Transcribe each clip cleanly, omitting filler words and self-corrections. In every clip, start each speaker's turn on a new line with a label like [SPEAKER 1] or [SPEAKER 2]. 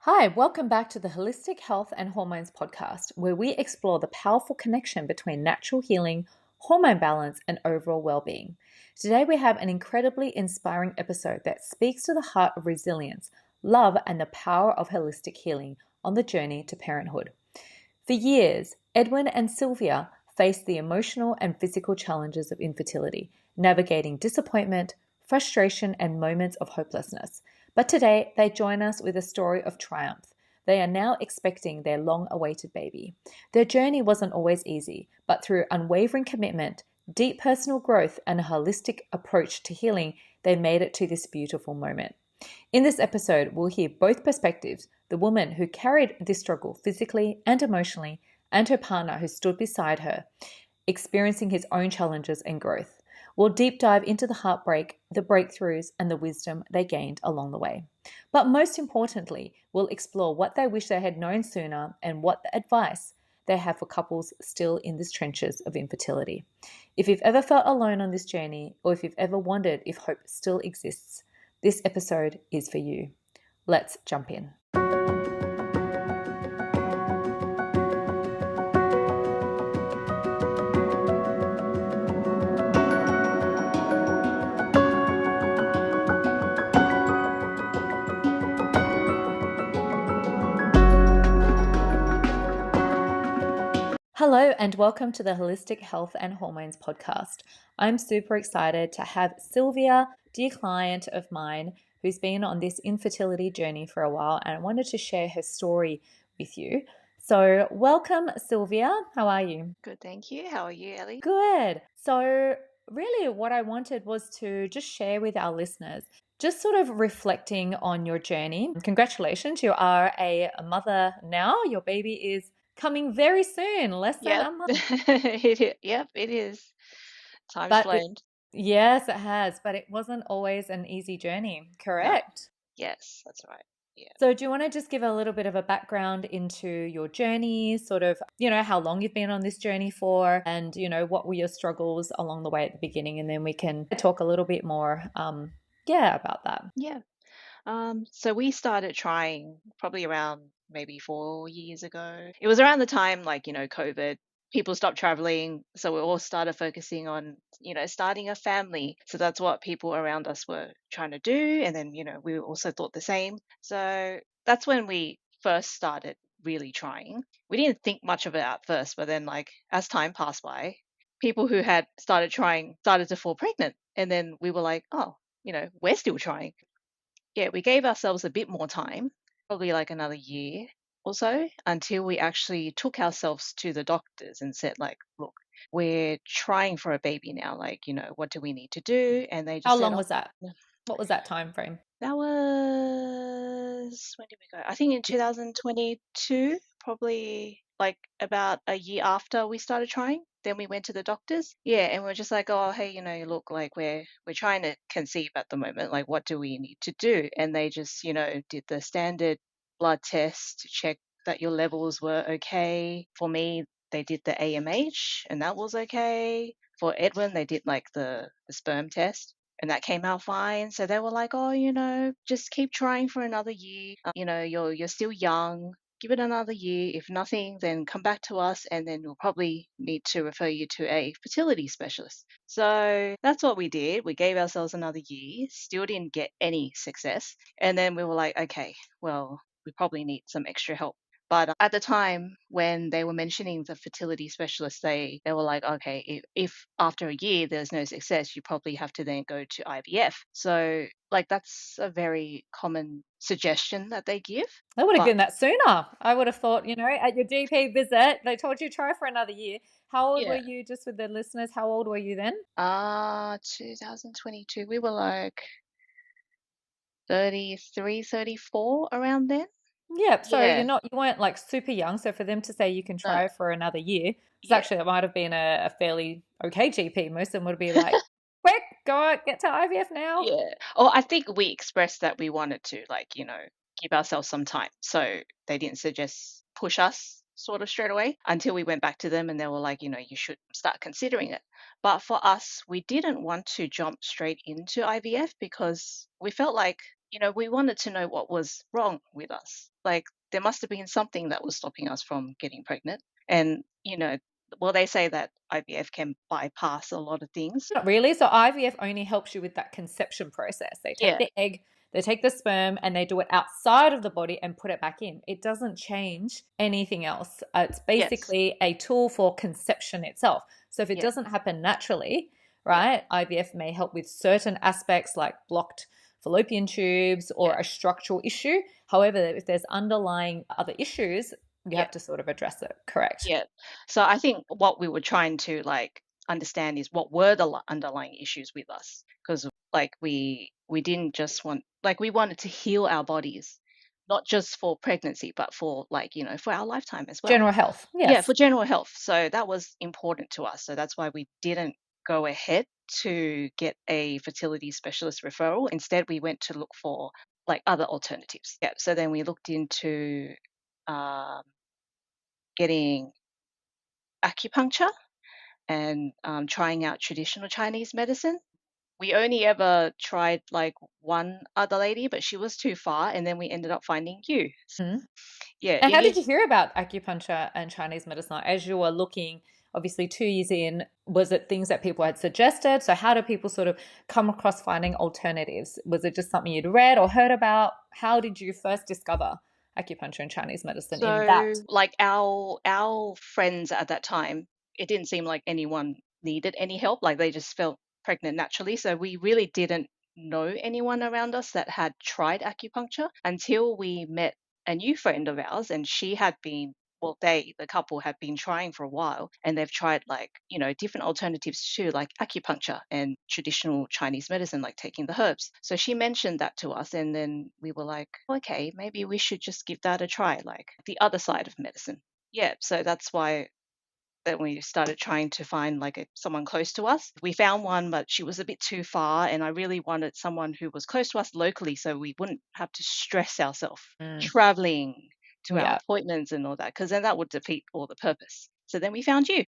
[SPEAKER 1] Hi, welcome back to the Holistic Health and Hormones podcast, where we explore the powerful connection between natural healing, hormone balance, and overall well-being. Today we have an incredibly inspiring episode that speaks to the heart of resilience, love, and the power of holistic healing on the journey to parenthood. For years, Edwin and Sylvia faced the emotional and physical challenges of infertility, navigating disappointment, frustration, and moments of hopelessness. But today, they join us with a story of triumph. They are now expecting their long awaited baby. Their journey wasn't always easy, but through unwavering commitment, deep personal growth, and a holistic approach to healing, they made it to this beautiful moment. In this episode, we'll hear both perspectives: the woman who carried this struggle physically and emotionally, and her partner who stood beside her, experiencing his own challenges and growth. We'll deep dive into the heartbreak, the breakthroughs, and the wisdom they gained along the way. But most importantly, we'll explore what they wish they had known sooner and what advice they have for couples still in the trenches of infertility. If you've ever felt alone on this journey, or if you've ever wondered if hope still exists, this episode is for you. Let's jump in. Hello, and welcome to the Holistic Health and Hormones podcast. I'm super excited to have Sylvia, dear client of mine, who's been on this infertility journey for a while, and I wanted to share her story with you. So, welcome, Sylvia. How are you?
[SPEAKER 2] Good, thank you. How are you, Ellie?
[SPEAKER 1] Good. So, really, what I wanted was to just share with our listeners, just sort of reflecting on your journey. Congratulations, you are a mother now. Your baby is coming very soon, less than
[SPEAKER 2] Yep.
[SPEAKER 1] a month.
[SPEAKER 2] Yep, it is. Time's
[SPEAKER 1] But
[SPEAKER 2] flown.
[SPEAKER 1] yes, it has, but it wasn't always an easy journey,
[SPEAKER 2] No.
[SPEAKER 1] correct?
[SPEAKER 2] Yes, that's right. Yeah.
[SPEAKER 1] So do you want to just give a little bit of a background into your journey, sort of, how long you've been on this journey for, and, what were your struggles along the way at the beginning, and then we can talk a little bit more, about that.
[SPEAKER 2] Yeah. So we started trying probably around maybe 4 years ago. It was around the time COVID, people stopped traveling, so we all started focusing on, starting a family. So that's what people around us were trying to do. And then, we also thought the same. So that's when we first started really trying. We didn't think much of it at first, but then as time passed by, people who had started trying started to fall pregnant. And then we were like, oh, we're still trying. Yeah, we gave ourselves a bit more time, probably like another year or so, until we actually took ourselves to the doctors and said, like, look, we're trying for a baby now. Like, what do we need to do? And they
[SPEAKER 1] How
[SPEAKER 2] just said,
[SPEAKER 1] long
[SPEAKER 2] oh,
[SPEAKER 1] was that?
[SPEAKER 2] no.
[SPEAKER 1] What was that time frame?
[SPEAKER 2] That was, when did we go? I think in 2022, probably like about a year after we started trying. Then we went to the doctors. Yeah, and we're just like, oh, hey, look, like we're trying to conceive at the moment. Like, what do we need to do? And they just, did the standard blood test to check that your levels were okay. For me, they did the AMH, and that was okay. For Edwin, they did like the sperm test, and that came out fine. So they were like, "Oh, just keep trying for another year. You're still young. Give it another year. If nothing, then come back to us, and then we'll probably need to refer you to a fertility specialist." So that's what we did. We gave ourselves another year. Still didn't get any success, and then we were like, "Okay, well, we probably need some extra help." But at the time when they were mentioning the fertility specialist, they were like, okay, if after a year there's no success, you probably have to then go to IVF. So like that's a very common suggestion that they give.
[SPEAKER 1] I would have
[SPEAKER 2] But
[SPEAKER 1] given that sooner. I would have thought, at your GP visit, they told you try for another year. How old were
[SPEAKER 2] yeah,
[SPEAKER 1] you, just with the listeners? How old were you then?
[SPEAKER 2] 2022, we were like 33, 34 around then.
[SPEAKER 1] Yep. So
[SPEAKER 2] Yeah,
[SPEAKER 1] you weren't like super young. So for them to say you can
[SPEAKER 2] no,
[SPEAKER 1] try for another year, it's
[SPEAKER 2] yeah.
[SPEAKER 1] actually, it might have been a fairly okay GP. Most of them would be like, quick, go out, get to IVF now.
[SPEAKER 2] Yeah. Or I think we expressed that we wanted to, give ourselves some time. So they didn't suggest push us sort of straight away until we went back to them and they were like, you should start considering it. But for us, we didn't want to jump straight into IVF because we felt like we wanted to know what was wrong with us. Like, there must have been something that was stopping us from getting pregnant. And, well, they say that IVF can bypass a lot of things.
[SPEAKER 1] Not really. So IVF only helps you with that conception process. They take
[SPEAKER 2] Yeah,
[SPEAKER 1] the egg, they take the sperm, and they do it outside of the body and put it back in. It doesn't change anything else. It's
[SPEAKER 2] yes,
[SPEAKER 1] basically a tool for conception itself. So if it
[SPEAKER 2] yeah,
[SPEAKER 1] doesn't happen naturally,
[SPEAKER 2] yeah,
[SPEAKER 1] right, IVF may help with certain aspects like blocked fallopian tubes or
[SPEAKER 2] yeah,
[SPEAKER 1] a structural issue. However, if there's underlying other issues, you
[SPEAKER 2] yeah.
[SPEAKER 1] have to sort of address it. Correct.
[SPEAKER 2] Yeah. So I think what we were trying to like understand is what were the underlying issues with us, because like we didn't just want, like, we wanted to heal our bodies, not just for pregnancy, but for, like, for our lifetime as well.
[SPEAKER 1] General health.
[SPEAKER 2] Yeah,
[SPEAKER 1] Yes.
[SPEAKER 2] for general health. So that was important to us. So that's why we didn't go ahead to get a fertility specialist referral. Instead, we went to look for like other alternatives. Yeah. So then we looked into um, getting acupuncture and trying out traditional Chinese medicine. We only ever tried like one other lady, but she was too far, and then we ended up finding you.
[SPEAKER 1] Mhm.
[SPEAKER 2] Yeah,
[SPEAKER 1] And
[SPEAKER 2] you
[SPEAKER 1] how did
[SPEAKER 2] need.
[SPEAKER 1] you hear about acupuncture and Chinese medicine? As you were looking, obviously 2 years in, was it things that people had suggested? So how do people sort of come across finding alternatives? Was it just something you'd read or heard about? How did you first discover acupuncture and Chinese medicine in that?
[SPEAKER 2] So, like, our friends at that time, it didn't seem like anyone needed any help. Like, they just felt pregnant naturally. So we really didn't know anyone around us that had tried acupuncture until we met a new friend of ours, and she had been. Well, the couple, had been trying for a while, and they've tried, like, different alternatives too, like acupuncture and traditional Chinese medicine, like taking the herbs. So she mentioned that to us, and then we were like, okay, maybe we should just give that a try, like the other side of medicine. Yeah, so that's why then we started trying to find like someone close to us. We found one, but she was a bit too far, and I really wanted someone who was close to us locally, so we wouldn't have to stress ourselves
[SPEAKER 1] Mm,
[SPEAKER 2] traveling to our
[SPEAKER 1] yeah.
[SPEAKER 2] appointments and all that, because then that would defeat all the purpose. So then we found you.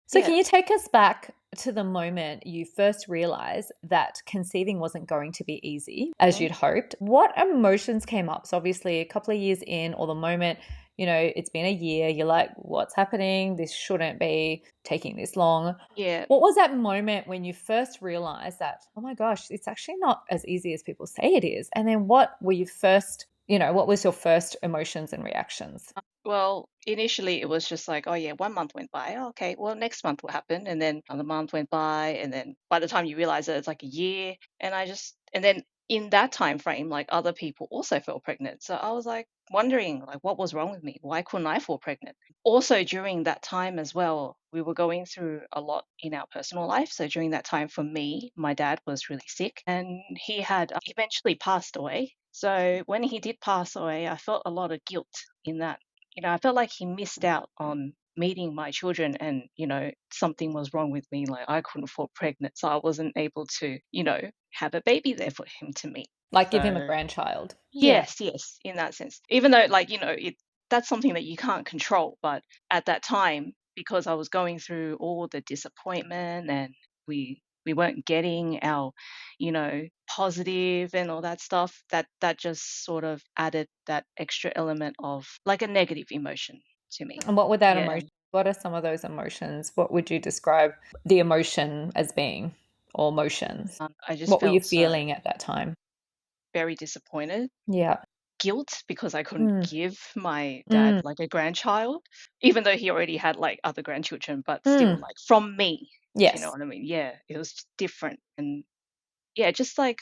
[SPEAKER 1] So
[SPEAKER 2] Yeah.
[SPEAKER 1] can you take us back to the moment you first realized that conceiving wasn't going to be easy as
[SPEAKER 2] Mhm.
[SPEAKER 1] you'd hoped? What emotions came up? So obviously a couple of years in, or the moment, it's been a year, you're like, what's happening? This shouldn't be taking this long.
[SPEAKER 2] Yeah.
[SPEAKER 1] What was that moment when you first realized that, oh my gosh, it's actually not as easy as people say it is? And then what was your first emotions and reactions?
[SPEAKER 2] Well, initially it was just like, oh yeah, 1 month went by. Oh, okay, well, next month will happen, and then another month went by, and then by the time you realize that it's like a year, and then in that time frame, like, other people also fell pregnant. So I was like wondering, like, what was wrong with me? Why couldn't I fall pregnant? Also, during that time as well, we were going through a lot in our personal life. So during that time, for me, my dad was really sick, and he had eventually passed away. So when he did pass away, I felt a lot of guilt in that. I felt like he missed out on meeting my children, and, something was wrong with me. Like, I couldn't fall pregnant, so I wasn't able to, have a baby there for him to meet.
[SPEAKER 1] Like give him a
[SPEAKER 2] So,
[SPEAKER 1] grandchild. Yeah.
[SPEAKER 2] yes, yes, in that sense. Even though, like, that's something that you can't control. But at that time, because I was going through all the disappointment, and we weren't getting our, positive and all that stuff, that just sort of added that extra element of like a negative emotion to me.
[SPEAKER 1] And what were that
[SPEAKER 2] Yeah.
[SPEAKER 1] emotion? What are some of those emotions? What would you describe the emotion as being, or emotions?
[SPEAKER 2] I just
[SPEAKER 1] What were you
[SPEAKER 2] felt so
[SPEAKER 1] feeling at that time?
[SPEAKER 2] very disappointed,
[SPEAKER 1] Yeah.
[SPEAKER 2] guilt because I couldn't
[SPEAKER 1] Mm,
[SPEAKER 2] give my dad
[SPEAKER 1] mm,
[SPEAKER 2] like a grandchild, even though he already had like other grandchildren, but still,
[SPEAKER 1] mm.
[SPEAKER 2] like, from me. Do you know
[SPEAKER 1] Yes.
[SPEAKER 2] what I mean? Yeah, it was different. And yeah, just like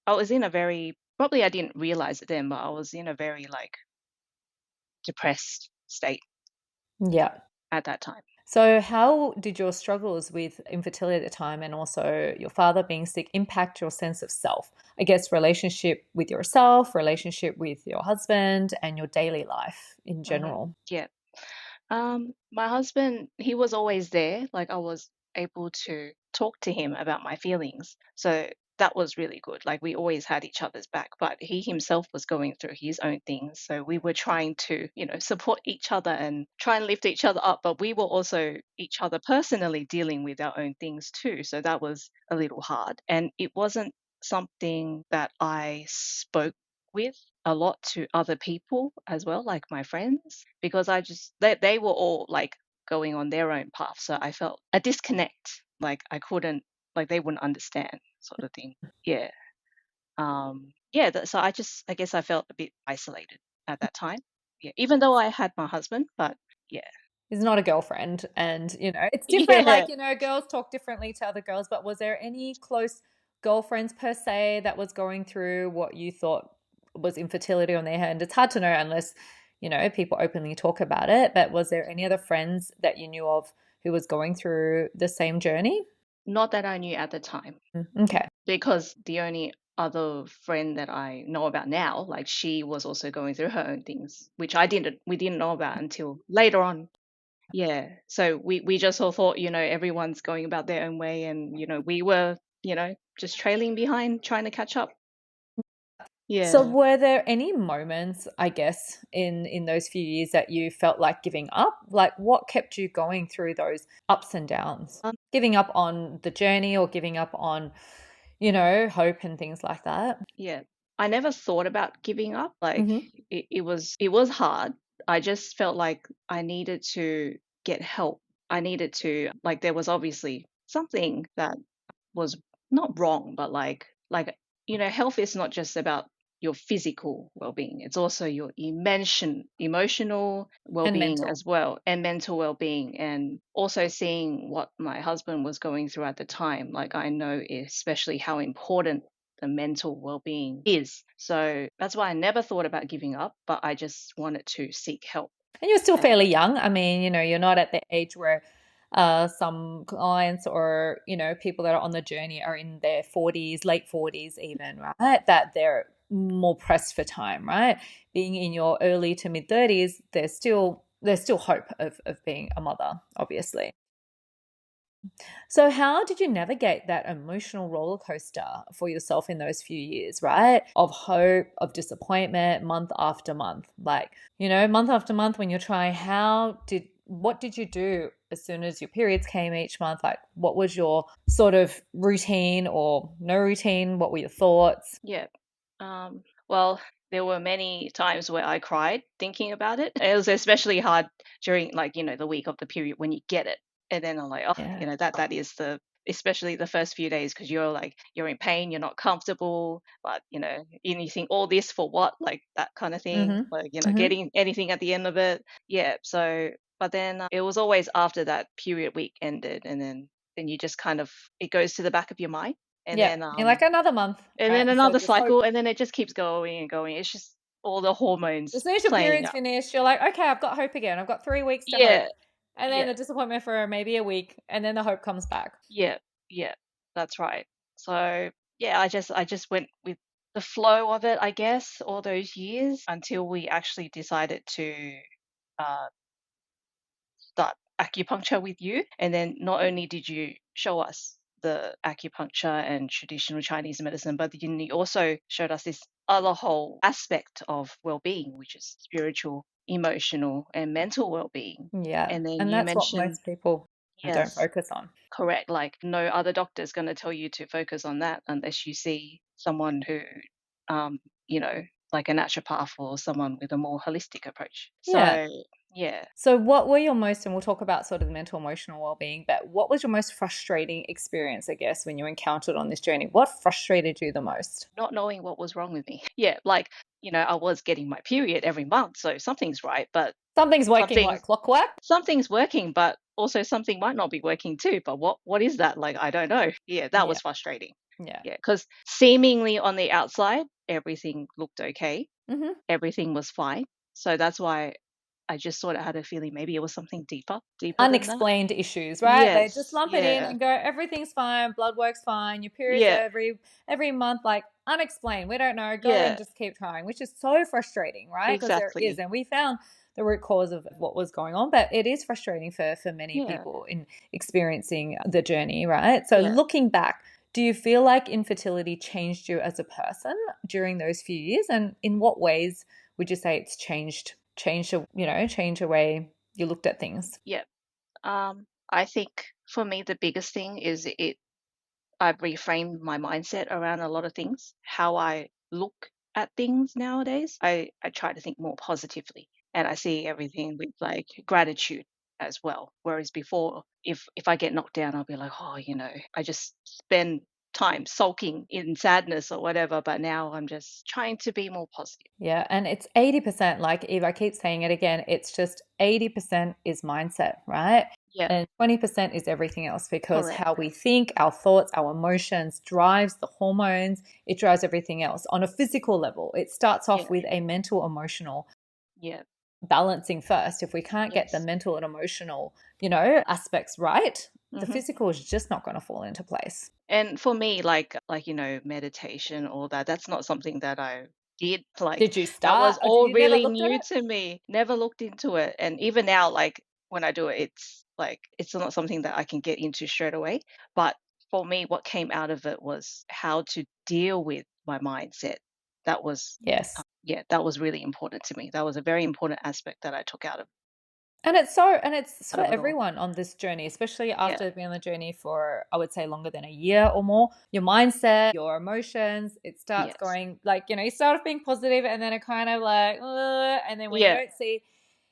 [SPEAKER 2] I was in a very, probably I didn't realize it then, but I was in a very like depressed state
[SPEAKER 1] Yeah.
[SPEAKER 2] at that time.
[SPEAKER 1] So, how did your struggles with infertility at the time and also your father being sick impact your sense of self? I guess relationship with yourself, relationship with your husband, and your daily life in general.
[SPEAKER 2] Yeah. My husband, he was always there. Like, I was able to talk to him about my feelings. So that was really good. Like, we always had each other's back, but he himself was going through his own things. So we were trying to, support each other and try and lift each other up. But we were also each other personally dealing with our own things too. So that was a little hard. And it wasn't something that I spoke with a lot to other people as well, like my friends, because they were all like going on their own path. So I felt a disconnect, like I couldn't, like they wouldn't understand, sort of thing. Yeah. Yeah, so I guess I felt a bit isolated at that time. Yeah, even though I had my husband, but yeah.
[SPEAKER 1] Is not a girlfriend, and it's different.
[SPEAKER 2] Yeah.
[SPEAKER 1] Like, girls talk differently to other girls, but was there any close girlfriends per se that was going through what you thought was infertility on their hand? It's hard to know unless people openly talk about it, but was there any other friends that you knew of who was going through the same journey?
[SPEAKER 2] Not that I knew at the time,
[SPEAKER 1] Okay.
[SPEAKER 2] because the only other friend that I know about now, like she was also going through her own things, which we didn't know about until later on. Yeah. So we just all thought, everyone's going about their own way, and we were, just trailing behind, trying to catch up.
[SPEAKER 1] So
[SPEAKER 2] Yeah.
[SPEAKER 1] were there any moments, I guess, in those few years that you felt like giving up? Like, what kept you going through those ups and downs?
[SPEAKER 2] Um,
[SPEAKER 1] Giving up on the journey or giving up on, hope and things like that?
[SPEAKER 2] yeah. I never thought about giving up. Like
[SPEAKER 1] Mhm.
[SPEAKER 2] it was hard. I just felt like I needed to get help. I needed to, like, there was obviously something that was not wrong, but health is not just about your physical well-being. It's also your emotional
[SPEAKER 1] And
[SPEAKER 2] well-being
[SPEAKER 1] mental.
[SPEAKER 2] as well, and mental well-being, and also seeing what my husband was going through at the time. Like, I know especially how important the mental well-being is. So that's why I never thought about giving up, but I just wanted to seek help.
[SPEAKER 1] And you're still
[SPEAKER 2] And
[SPEAKER 1] fairly young. I mean, you're not at the age where some clients or, people that are on the journey are in their 40s, late 40s even, right? That they're more pressed for time, right? Being in your early to mid 30s, there's still hope of being a mother, obviously. So, how did you navigate that emotional roller coaster for yourself in those few years, right? Of hope, of disappointment, month after month. Like, month after month when you're trying, what did you do as soon as your periods came each month? Like, what was your sort of routine or no routine? What were your thoughts?
[SPEAKER 2] yeah. Well, there were many times where I cried thinking about it. It was especially hard during, like, the week of the period when you get it. And then I'm like, oh,
[SPEAKER 1] Yeah.
[SPEAKER 2] that is especially the first few days, because you're in pain, you're not comfortable, but, and you think, all this for what? Like, that kind of thing,
[SPEAKER 1] Mm-hmm.
[SPEAKER 2] like,
[SPEAKER 1] Mm-hmm.
[SPEAKER 2] getting anything at the end of it. Yeah. So, but then it was always after that period week ended, and then you just kind of, it goes to the back of your mind. And
[SPEAKER 1] Yep.
[SPEAKER 2] then,
[SPEAKER 1] In like another month,
[SPEAKER 2] and then
[SPEAKER 1] right? So
[SPEAKER 2] another
[SPEAKER 1] there's hope.
[SPEAKER 2] cycle, and then it just keeps going and going. It's just all the
[SPEAKER 1] As
[SPEAKER 2] hormones
[SPEAKER 1] soon as your
[SPEAKER 2] playing
[SPEAKER 1] period's
[SPEAKER 2] up.
[SPEAKER 1] finished, you're like, okay, I've got hope again. I've got 3 weeks to hope.
[SPEAKER 2] Yeah,
[SPEAKER 1] And then
[SPEAKER 2] yeah,
[SPEAKER 1] the disappointment for maybe a week, and then the hope comes back.
[SPEAKER 2] yeah, yeah. That's right. So yeah, I just went with the flow of it, I guess, all those years until we actually decided to uh, start acupuncture with you. And then not only did you show us the acupuncture and traditional Chinese medicine, but then you also showed us this other whole aspect of well-being, which is spiritual, emotional, and mental well-being.
[SPEAKER 1] Yeah.
[SPEAKER 2] And then
[SPEAKER 1] And
[SPEAKER 2] you
[SPEAKER 1] that's what
[SPEAKER 2] mentioned,
[SPEAKER 1] most people don't
[SPEAKER 2] yes,
[SPEAKER 1] focus on.
[SPEAKER 2] correct, like no other doctor is going to tell you to focus on that unless you see someone who, um, you know, like a naturopath or someone with a more holistic approach.
[SPEAKER 1] Yeah.
[SPEAKER 2] So yeah.
[SPEAKER 1] So what were your most, and we'll talk about sort of the mental emotional well-being, but what was your most frustrating experience, I guess, when you encountered on this journey? What frustrated you the most?
[SPEAKER 2] Not knowing what was wrong with me. Yeah, like, I was getting my period every month, so something's right, but
[SPEAKER 1] Something's working
[SPEAKER 2] something's
[SPEAKER 1] like clockwork.
[SPEAKER 2] something's working, but also something might not be working too. But what is that? Like, I don't know. Yeah, that
[SPEAKER 1] Yeah.
[SPEAKER 2] was frustrating.
[SPEAKER 1] Yeah.
[SPEAKER 2] Yeah, because seemingly on the outside, everything looked okay.
[SPEAKER 1] Hmm.
[SPEAKER 2] Everything was fine. So that's why I just sort of had a feeling maybe it was something deeper than that.
[SPEAKER 1] Unexplained issues, right? They just
[SPEAKER 2] Yes.
[SPEAKER 1] lump it in
[SPEAKER 2] Yeah.
[SPEAKER 1] and go, everything's fine, blood work's fine, your periods
[SPEAKER 2] Yeah.
[SPEAKER 1] are every month, like unexplained. We don't know. Go and
[SPEAKER 2] Yeah.
[SPEAKER 1] just keep trying, which is so frustrating, right? Because there is,
[SPEAKER 2] Exactly.
[SPEAKER 1] and we found the root cause of what was going on, but it is frustrating for many
[SPEAKER 2] Yeah.
[SPEAKER 1] people in experiencing the journey, right? So
[SPEAKER 2] Yeah.
[SPEAKER 1] looking back, do you feel like infertility changed you as a person during those few years? And in what ways would you say it's changed the way you looked at things?
[SPEAKER 2] Yeah. I think for me the biggest thing is it I've reframed my mindset around a lot of things. How I look at things nowadays, I try to think more positively, and I see everything with like gratitude as well. Whereas before, if I get knocked down, I'll be like, oh, I just spend time sulking in sadness or whatever. But now I'm just trying to be more positive.
[SPEAKER 1] Yeah, and it's 80%, like Eve, I keep saying it again, it's just 80% is mindset, right?
[SPEAKER 2] Yeah,
[SPEAKER 1] And 20% is everything else because
[SPEAKER 2] correct.
[SPEAKER 1] how we think, our thoughts, our emotions drives the hormones, it drives everything else. On a physical level, it starts
[SPEAKER 2] Yeah,
[SPEAKER 1] off with a mental, emotional
[SPEAKER 2] yeah,
[SPEAKER 1] balancing first. If we can't get the
[SPEAKER 2] yes.
[SPEAKER 1] mental and emotional, aspects right, the
[SPEAKER 2] Hmm.
[SPEAKER 1] physical is just not going to fall into place.
[SPEAKER 2] And for me, meditation, all that, that's not something that I did. Like,
[SPEAKER 1] Did you
[SPEAKER 2] that was
[SPEAKER 1] start or did
[SPEAKER 2] all
[SPEAKER 1] you never
[SPEAKER 2] really
[SPEAKER 1] looked at
[SPEAKER 2] new
[SPEAKER 1] it?
[SPEAKER 2] to me. Never looked into it. And even now, like when I do it, it's like it's not something that I can get into straight away. But for me, what came out of it was how to deal with my mindset. That was,
[SPEAKER 1] Yes.
[SPEAKER 2] yeah, that was really important to me. That was a very important aspect that I took
[SPEAKER 1] And it's for
[SPEAKER 2] out of it all.
[SPEAKER 1] everyone on this journey, especially
[SPEAKER 2] Yeah.
[SPEAKER 1] after being on the journey for, I would say, longer than a year or more. Your mindset, your emotions, it starts
[SPEAKER 2] Yes.
[SPEAKER 1] going like, you start off being positive and then it kind of like, and then when you
[SPEAKER 2] Yeah.
[SPEAKER 1] don't see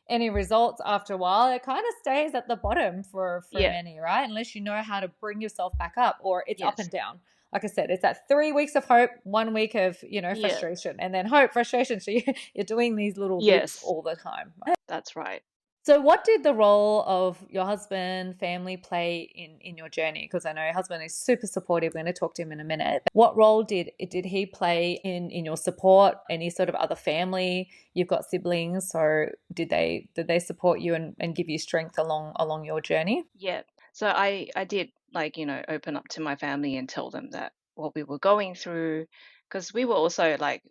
[SPEAKER 1] any results after a while, it kind of stays at the bottom for
[SPEAKER 2] Yeah.
[SPEAKER 1] many, right? Unless you know how to bring yourself back up, or it's up
[SPEAKER 2] Yes.
[SPEAKER 1] and down. Like I said, it's that 3 weeks of hope, 1 week of,
[SPEAKER 2] Yeah.
[SPEAKER 1] frustration, and then hope, frustration. So you're doing these little dips
[SPEAKER 2] Yes.
[SPEAKER 1] all the time.
[SPEAKER 2] That's right.
[SPEAKER 1] So, what did the role of your husband, family play in your journey? Because I know your husband is super supportive. We're going to talk to him in a minute. What role did he play in your support? Any sort of other family? You've got siblings, so did they support you and give you strength along your journey?
[SPEAKER 2] Yeah. So I did like, open up to my family and tell them that what we were going through, because we were also like,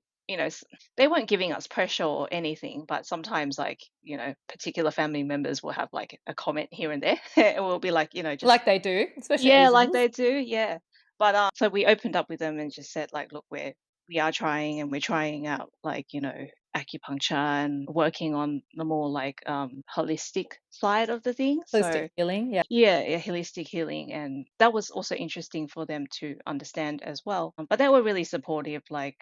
[SPEAKER 2] they weren't giving us pressure or anything, but sometimes like, particular family members will have like a comment here and there, and we'll be like, just
[SPEAKER 1] Like they do, especially
[SPEAKER 2] yeah, like
[SPEAKER 1] Asians.
[SPEAKER 2] they do, yeah. But so we opened up with them and just said like, look, we are trying and we're trying out like, acupuncture and working on the more like holistic side of the thing.
[SPEAKER 1] Holistic
[SPEAKER 2] So
[SPEAKER 1] healing, yeah.
[SPEAKER 2] yeah, yeah, holistic healing. And that was also interesting for them to understand as well. But they were really supportive. Like,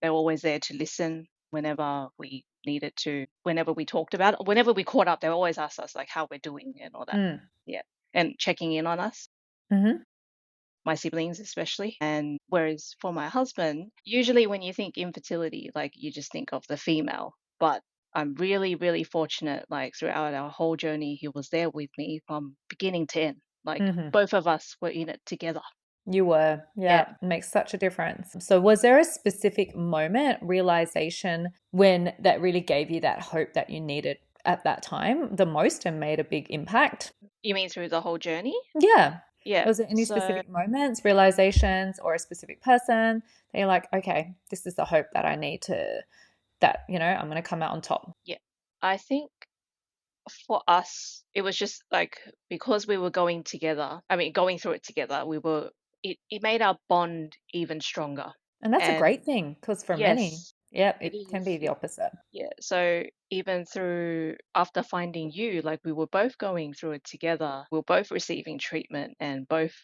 [SPEAKER 2] they were always there to listen whenever we needed to, whenever we talked about it, whenever we caught up, they always asked us like how we're doing and all that.
[SPEAKER 1] Mm.
[SPEAKER 2] Yeah. And checking in on us,
[SPEAKER 1] Hmm.
[SPEAKER 2] my siblings especially. And whereas for my husband, usually when you think infertility, like you just think of the female. But I'm really, really fortunate, like throughout our whole journey, he was there with me from beginning to end. Like
[SPEAKER 1] Hmm.
[SPEAKER 2] both of us were in it together.
[SPEAKER 1] You were,
[SPEAKER 2] Yeah.
[SPEAKER 1] yeah, it makes such a difference. So, was there a specific moment, realization, when that really gave you that hope that you needed at that time the most and made a big impact?
[SPEAKER 2] You mean through the whole journey?
[SPEAKER 1] Yeah.
[SPEAKER 2] Yeah.
[SPEAKER 1] Was there any
[SPEAKER 2] So
[SPEAKER 1] specific moments, realizations, or a specific person that you're like, okay, this is the hope that I need I'm going to come out on top?
[SPEAKER 2] yeah, I think for us, it was just like because we were going together, I mean, going through it together, it made our bond even stronger.
[SPEAKER 1] And that's a
[SPEAKER 2] And
[SPEAKER 1] great thing because for many,
[SPEAKER 2] yes,
[SPEAKER 1] yep,
[SPEAKER 2] it
[SPEAKER 1] it can be
[SPEAKER 2] is.
[SPEAKER 1] the opposite.
[SPEAKER 2] Yeah. So even through after finding you, like we were both going through it together. We were both receiving treatment and both,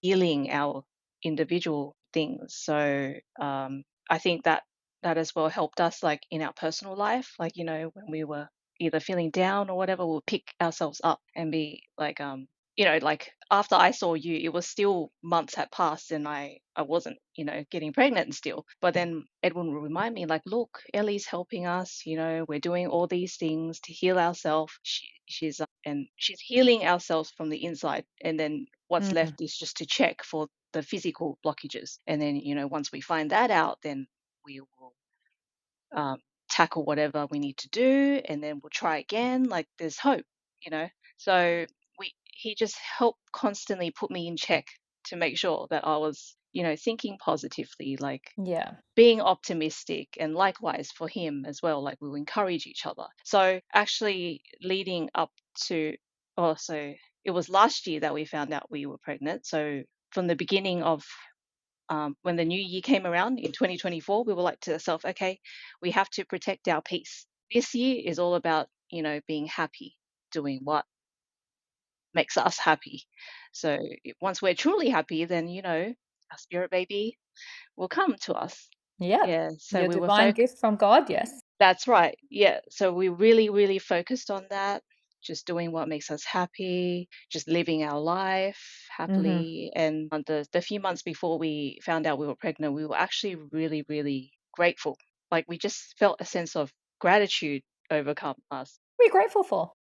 [SPEAKER 2] healing our individual things. So I think that that as well helped us like in our personal life. Like, when we were either feeling down or whatever, we'll pick ourselves up and be like, like after I saw you, it was still months had passed and I wasn't, getting pregnant and still. But then Edwin would remind me, like, look, Ellie's helping us, we're doing all these things to heal ourselves. And she's healing ourselves from the inside. And then what's
[SPEAKER 1] Mm.
[SPEAKER 2] left is just to check for the physical blockages. And then, once we find that out, then we will um, tackle whatever we need to do, and then we'll try again. Like there's hope, you know. So he just helped constantly put me in check to make sure that I was, thinking positively, like
[SPEAKER 1] Yeah.
[SPEAKER 2] being optimistic, and likewise for him as well. Like we will encourage each other. So actually, leading up to, so it was last year that we found out we were pregnant. So from the beginning of when the new year came around in 2024, we were like to ourselves, okay, we have to protect our peace. This year is all about, being happy doing what makes us happy. So once we're truly happy, then our spirit baby will come to us.
[SPEAKER 1] Yeah.
[SPEAKER 2] Yeah. So
[SPEAKER 1] Your
[SPEAKER 2] we were
[SPEAKER 1] divine
[SPEAKER 2] focused.
[SPEAKER 1] gift from God, yes.
[SPEAKER 2] That's right. Yeah. So we really, really focused on that, just doing what makes us happy, just living our life
[SPEAKER 1] Mm-hmm.
[SPEAKER 2] happily. And on the few months before we found out we were pregnant, we were actually really, really grateful. Like we just felt a sense of gratitude overcome us.
[SPEAKER 1] What are you grateful for?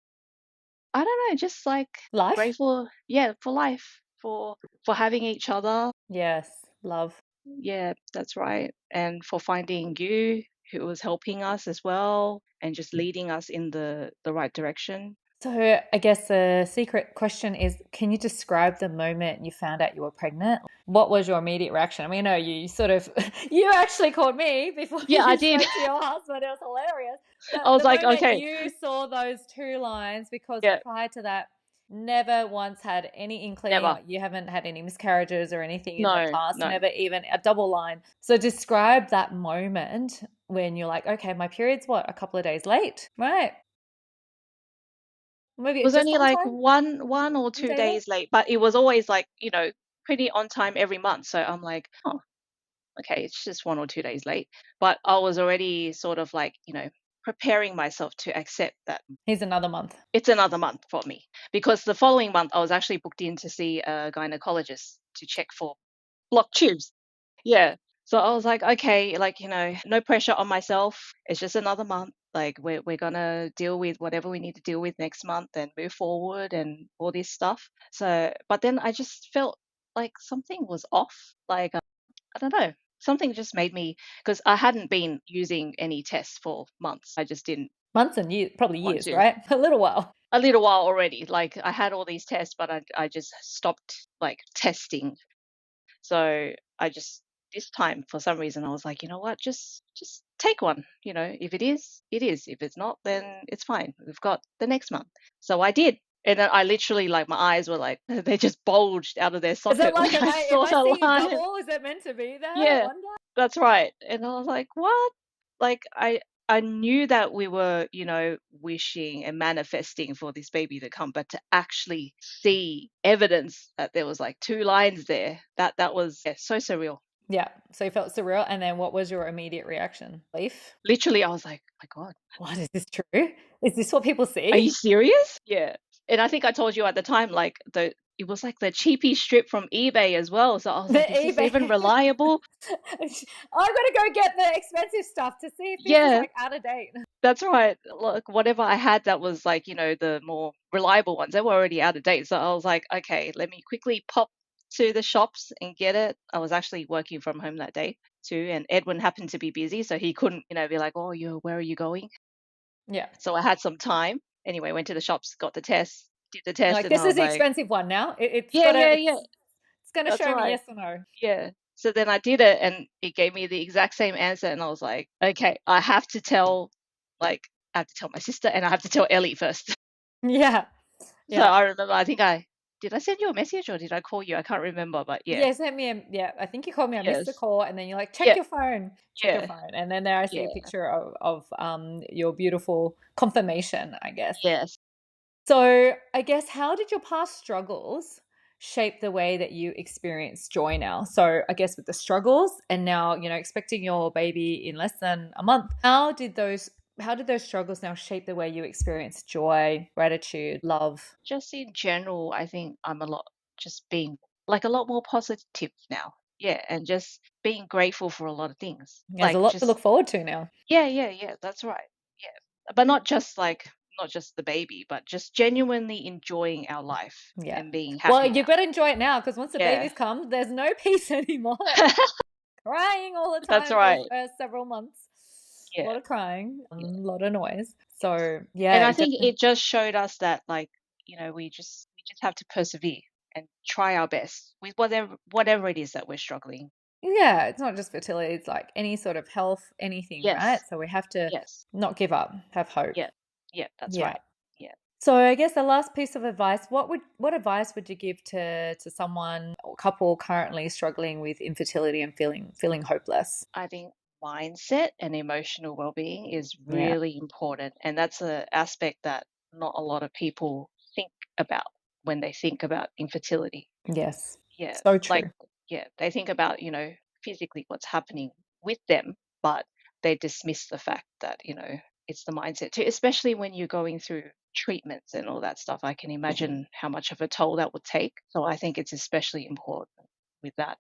[SPEAKER 2] I don't know, just like
[SPEAKER 1] Life?
[SPEAKER 2] grateful, yeah, for life, for having each other.
[SPEAKER 1] Yes. Love.
[SPEAKER 2] Yeah, that's right. And for finding you who was helping us as well and just leading us in the right direction.
[SPEAKER 1] So I guess the secret question is, can you describe the moment you found out you were pregnant? What was your immediate reaction? I mean, I know you sort of, you actually called me before
[SPEAKER 2] Yeah, I
[SPEAKER 1] you
[SPEAKER 2] did.
[SPEAKER 1] spoke to your husband. It was hilarious.
[SPEAKER 2] I was
[SPEAKER 1] The
[SPEAKER 2] like,
[SPEAKER 1] moment
[SPEAKER 2] okay,
[SPEAKER 1] you saw those two lines, because
[SPEAKER 2] yeah,
[SPEAKER 1] prior to that, never once had any inkling,
[SPEAKER 2] never.
[SPEAKER 1] like you haven't had any miscarriages or anything in the
[SPEAKER 2] No,
[SPEAKER 1] past,
[SPEAKER 2] no.
[SPEAKER 1] never even a double line. So describe that moment when you're like, okay, my period's what, a couple of days late, right?
[SPEAKER 2] It
[SPEAKER 1] Maybe
[SPEAKER 2] was
[SPEAKER 1] just
[SPEAKER 2] only
[SPEAKER 1] on
[SPEAKER 2] like
[SPEAKER 1] time,
[SPEAKER 2] one or
[SPEAKER 1] one
[SPEAKER 2] two
[SPEAKER 1] day late.
[SPEAKER 2] days late, but it was always like, pretty on time every month. So I'm like, oh, okay, it's just 1 or 2 days late. But I was already sort of like, preparing myself to accept that
[SPEAKER 1] Here's another month.
[SPEAKER 2] it's another month for me. Because the following month, I was actually booked in to see a gynecologist to check for blocked tubes. Yeah. So I was like, okay, like, no pressure on myself. It's just another month. Like we're gonna deal with whatever we need to deal with next month and move forward and all this stuff. So, but then I just felt like something was off. Like I don't know. Something just made me, because I hadn't been using any tests for months. I just didn't
[SPEAKER 1] Months and years, probably
[SPEAKER 2] want
[SPEAKER 1] years,
[SPEAKER 2] to.
[SPEAKER 1] right? A little while.
[SPEAKER 2] A little while already. Like I had all these tests, but I just stopped like testing. So I just, this time for some reason I was like, you know what, just take one. If it is, it is. If it's not, then it's fine. We've got the next month. So I did. And then I literally, like, my eyes were like they just bulged out of their
[SPEAKER 1] Is it
[SPEAKER 2] socket when
[SPEAKER 1] like, am
[SPEAKER 2] I
[SPEAKER 1] I am
[SPEAKER 2] saw
[SPEAKER 1] I
[SPEAKER 2] the
[SPEAKER 1] seeing
[SPEAKER 2] line.
[SPEAKER 1] double? Is it meant to be there? I
[SPEAKER 2] Yeah,
[SPEAKER 1] wonder.
[SPEAKER 2] that's right. And I was like, what? Like I knew that we were, wishing and manifesting for this baby to come, but to actually see evidence that there was like two lines there, that was, yeah, so surreal.
[SPEAKER 1] Yeah. So you felt surreal, and then what was your immediate reaction? Relief.
[SPEAKER 2] Literally, I was like, oh my God,
[SPEAKER 1] What, is this true? Is this what people
[SPEAKER 2] are you
[SPEAKER 1] see?
[SPEAKER 2] serious? Yeah. And I think I told you at the time, like it was like the cheapy strip from eBay as well. So I was
[SPEAKER 1] The
[SPEAKER 2] like, is this even
[SPEAKER 1] eBay.
[SPEAKER 2] reliable?
[SPEAKER 1] I'm gonna go get the expensive stuff to see if this is
[SPEAKER 2] Yeah.
[SPEAKER 1] like out of date.
[SPEAKER 2] That's right. Look, whatever I had that was like, the more reliable ones, they were already out of date. So I was like, okay, let me quickly pop to the shops and get it. I was actually working from home that day too, and Edwin happened to be busy, so he couldn't, be like, oh, where are you going?
[SPEAKER 1] Yeah.
[SPEAKER 2] So I had some time. Anyway, went to the shops, got the test, did the test,
[SPEAKER 1] Like,
[SPEAKER 2] and
[SPEAKER 1] this
[SPEAKER 2] I
[SPEAKER 1] is
[SPEAKER 2] was
[SPEAKER 1] the
[SPEAKER 2] like,
[SPEAKER 1] expensive one now.
[SPEAKER 2] yeah, yeah, yeah,
[SPEAKER 1] It's gonna
[SPEAKER 2] that's
[SPEAKER 1] show me
[SPEAKER 2] right.
[SPEAKER 1] yes or no.
[SPEAKER 2] Yeah. So then I did it and it gave me the exact same answer. And I was like, okay, like, I have to tell my sister and I have to tell Ellie first.
[SPEAKER 1] Yeah.
[SPEAKER 2] So
[SPEAKER 1] Yeah.
[SPEAKER 2] I remember, I think did I send you a message or did I call you? I can't remember, but yeah.
[SPEAKER 1] Yeah, sent me yeah, I think you called me, I missed the
[SPEAKER 2] Yes.
[SPEAKER 1] call, and then you're like,
[SPEAKER 2] Yeah.
[SPEAKER 1] check your
[SPEAKER 2] Yeah.
[SPEAKER 1] phone. And then there I see a
[SPEAKER 2] Yeah.
[SPEAKER 1] picture of your beautiful confirmation, I guess.
[SPEAKER 2] Yes.
[SPEAKER 1] So I guess, how did your past struggles shape the way that you experience joy now? So I guess with the struggles and now, expecting your baby in less than a month, how did those struggles now shape the way you experience joy, gratitude, love?
[SPEAKER 2] Just in general, I think I'm just being like a lot more positive now. Yeah. And just being grateful for a lot of things.
[SPEAKER 1] There's a
[SPEAKER 2] Like
[SPEAKER 1] lot to
[SPEAKER 2] just,
[SPEAKER 1] look forward to now.
[SPEAKER 2] yeah, yeah, yeah, that's right. Yeah. But not just the baby, but just genuinely enjoying our life
[SPEAKER 1] Yeah.
[SPEAKER 2] and being
[SPEAKER 1] Well,
[SPEAKER 2] happy
[SPEAKER 1] you
[SPEAKER 2] now.
[SPEAKER 1] better enjoy it now, because once the
[SPEAKER 2] Yeah.
[SPEAKER 1] babies come, there's no peace anymore. Crying all the
[SPEAKER 2] That's
[SPEAKER 1] time for the
[SPEAKER 2] right.
[SPEAKER 1] first several months. A
[SPEAKER 2] Yeah.
[SPEAKER 1] lot of crying, a
[SPEAKER 2] Yeah.
[SPEAKER 1] lot of noise.
[SPEAKER 2] Yes.
[SPEAKER 1] So
[SPEAKER 2] And
[SPEAKER 1] yeah,
[SPEAKER 2] I
[SPEAKER 1] it
[SPEAKER 2] think
[SPEAKER 1] definitely.
[SPEAKER 2] it just showed us that, like, we just have to persevere and try our best with whatever it is that we're struggling.
[SPEAKER 1] Yeah, it's not just fertility, it's like any sort of health, anything, right?
[SPEAKER 2] Yes.
[SPEAKER 1] So we have to
[SPEAKER 2] Yes.
[SPEAKER 1] not give up, have hope.
[SPEAKER 2] Yeah. Yeah, that's
[SPEAKER 1] Yeah.
[SPEAKER 2] right. Yeah.
[SPEAKER 1] So I guess the last piece of advice, what advice would you give to someone or couple currently struggling with infertility and feeling hopeless?
[SPEAKER 2] I think mindset and emotional well-being is
[SPEAKER 1] Yeah.
[SPEAKER 2] really important, and that's an aspect that not a lot of people think about. when they think about infertility.
[SPEAKER 1] Yes.
[SPEAKER 2] Yeah,
[SPEAKER 1] So
[SPEAKER 2] like,
[SPEAKER 1] true.
[SPEAKER 2] yeah, they think about, physically what's happening with them, but they dismiss the fact that, it's the mindset too, especially when you're going through treatments and all that stuff. I can imagine how much of a toll that would take. So I think it's especially important with that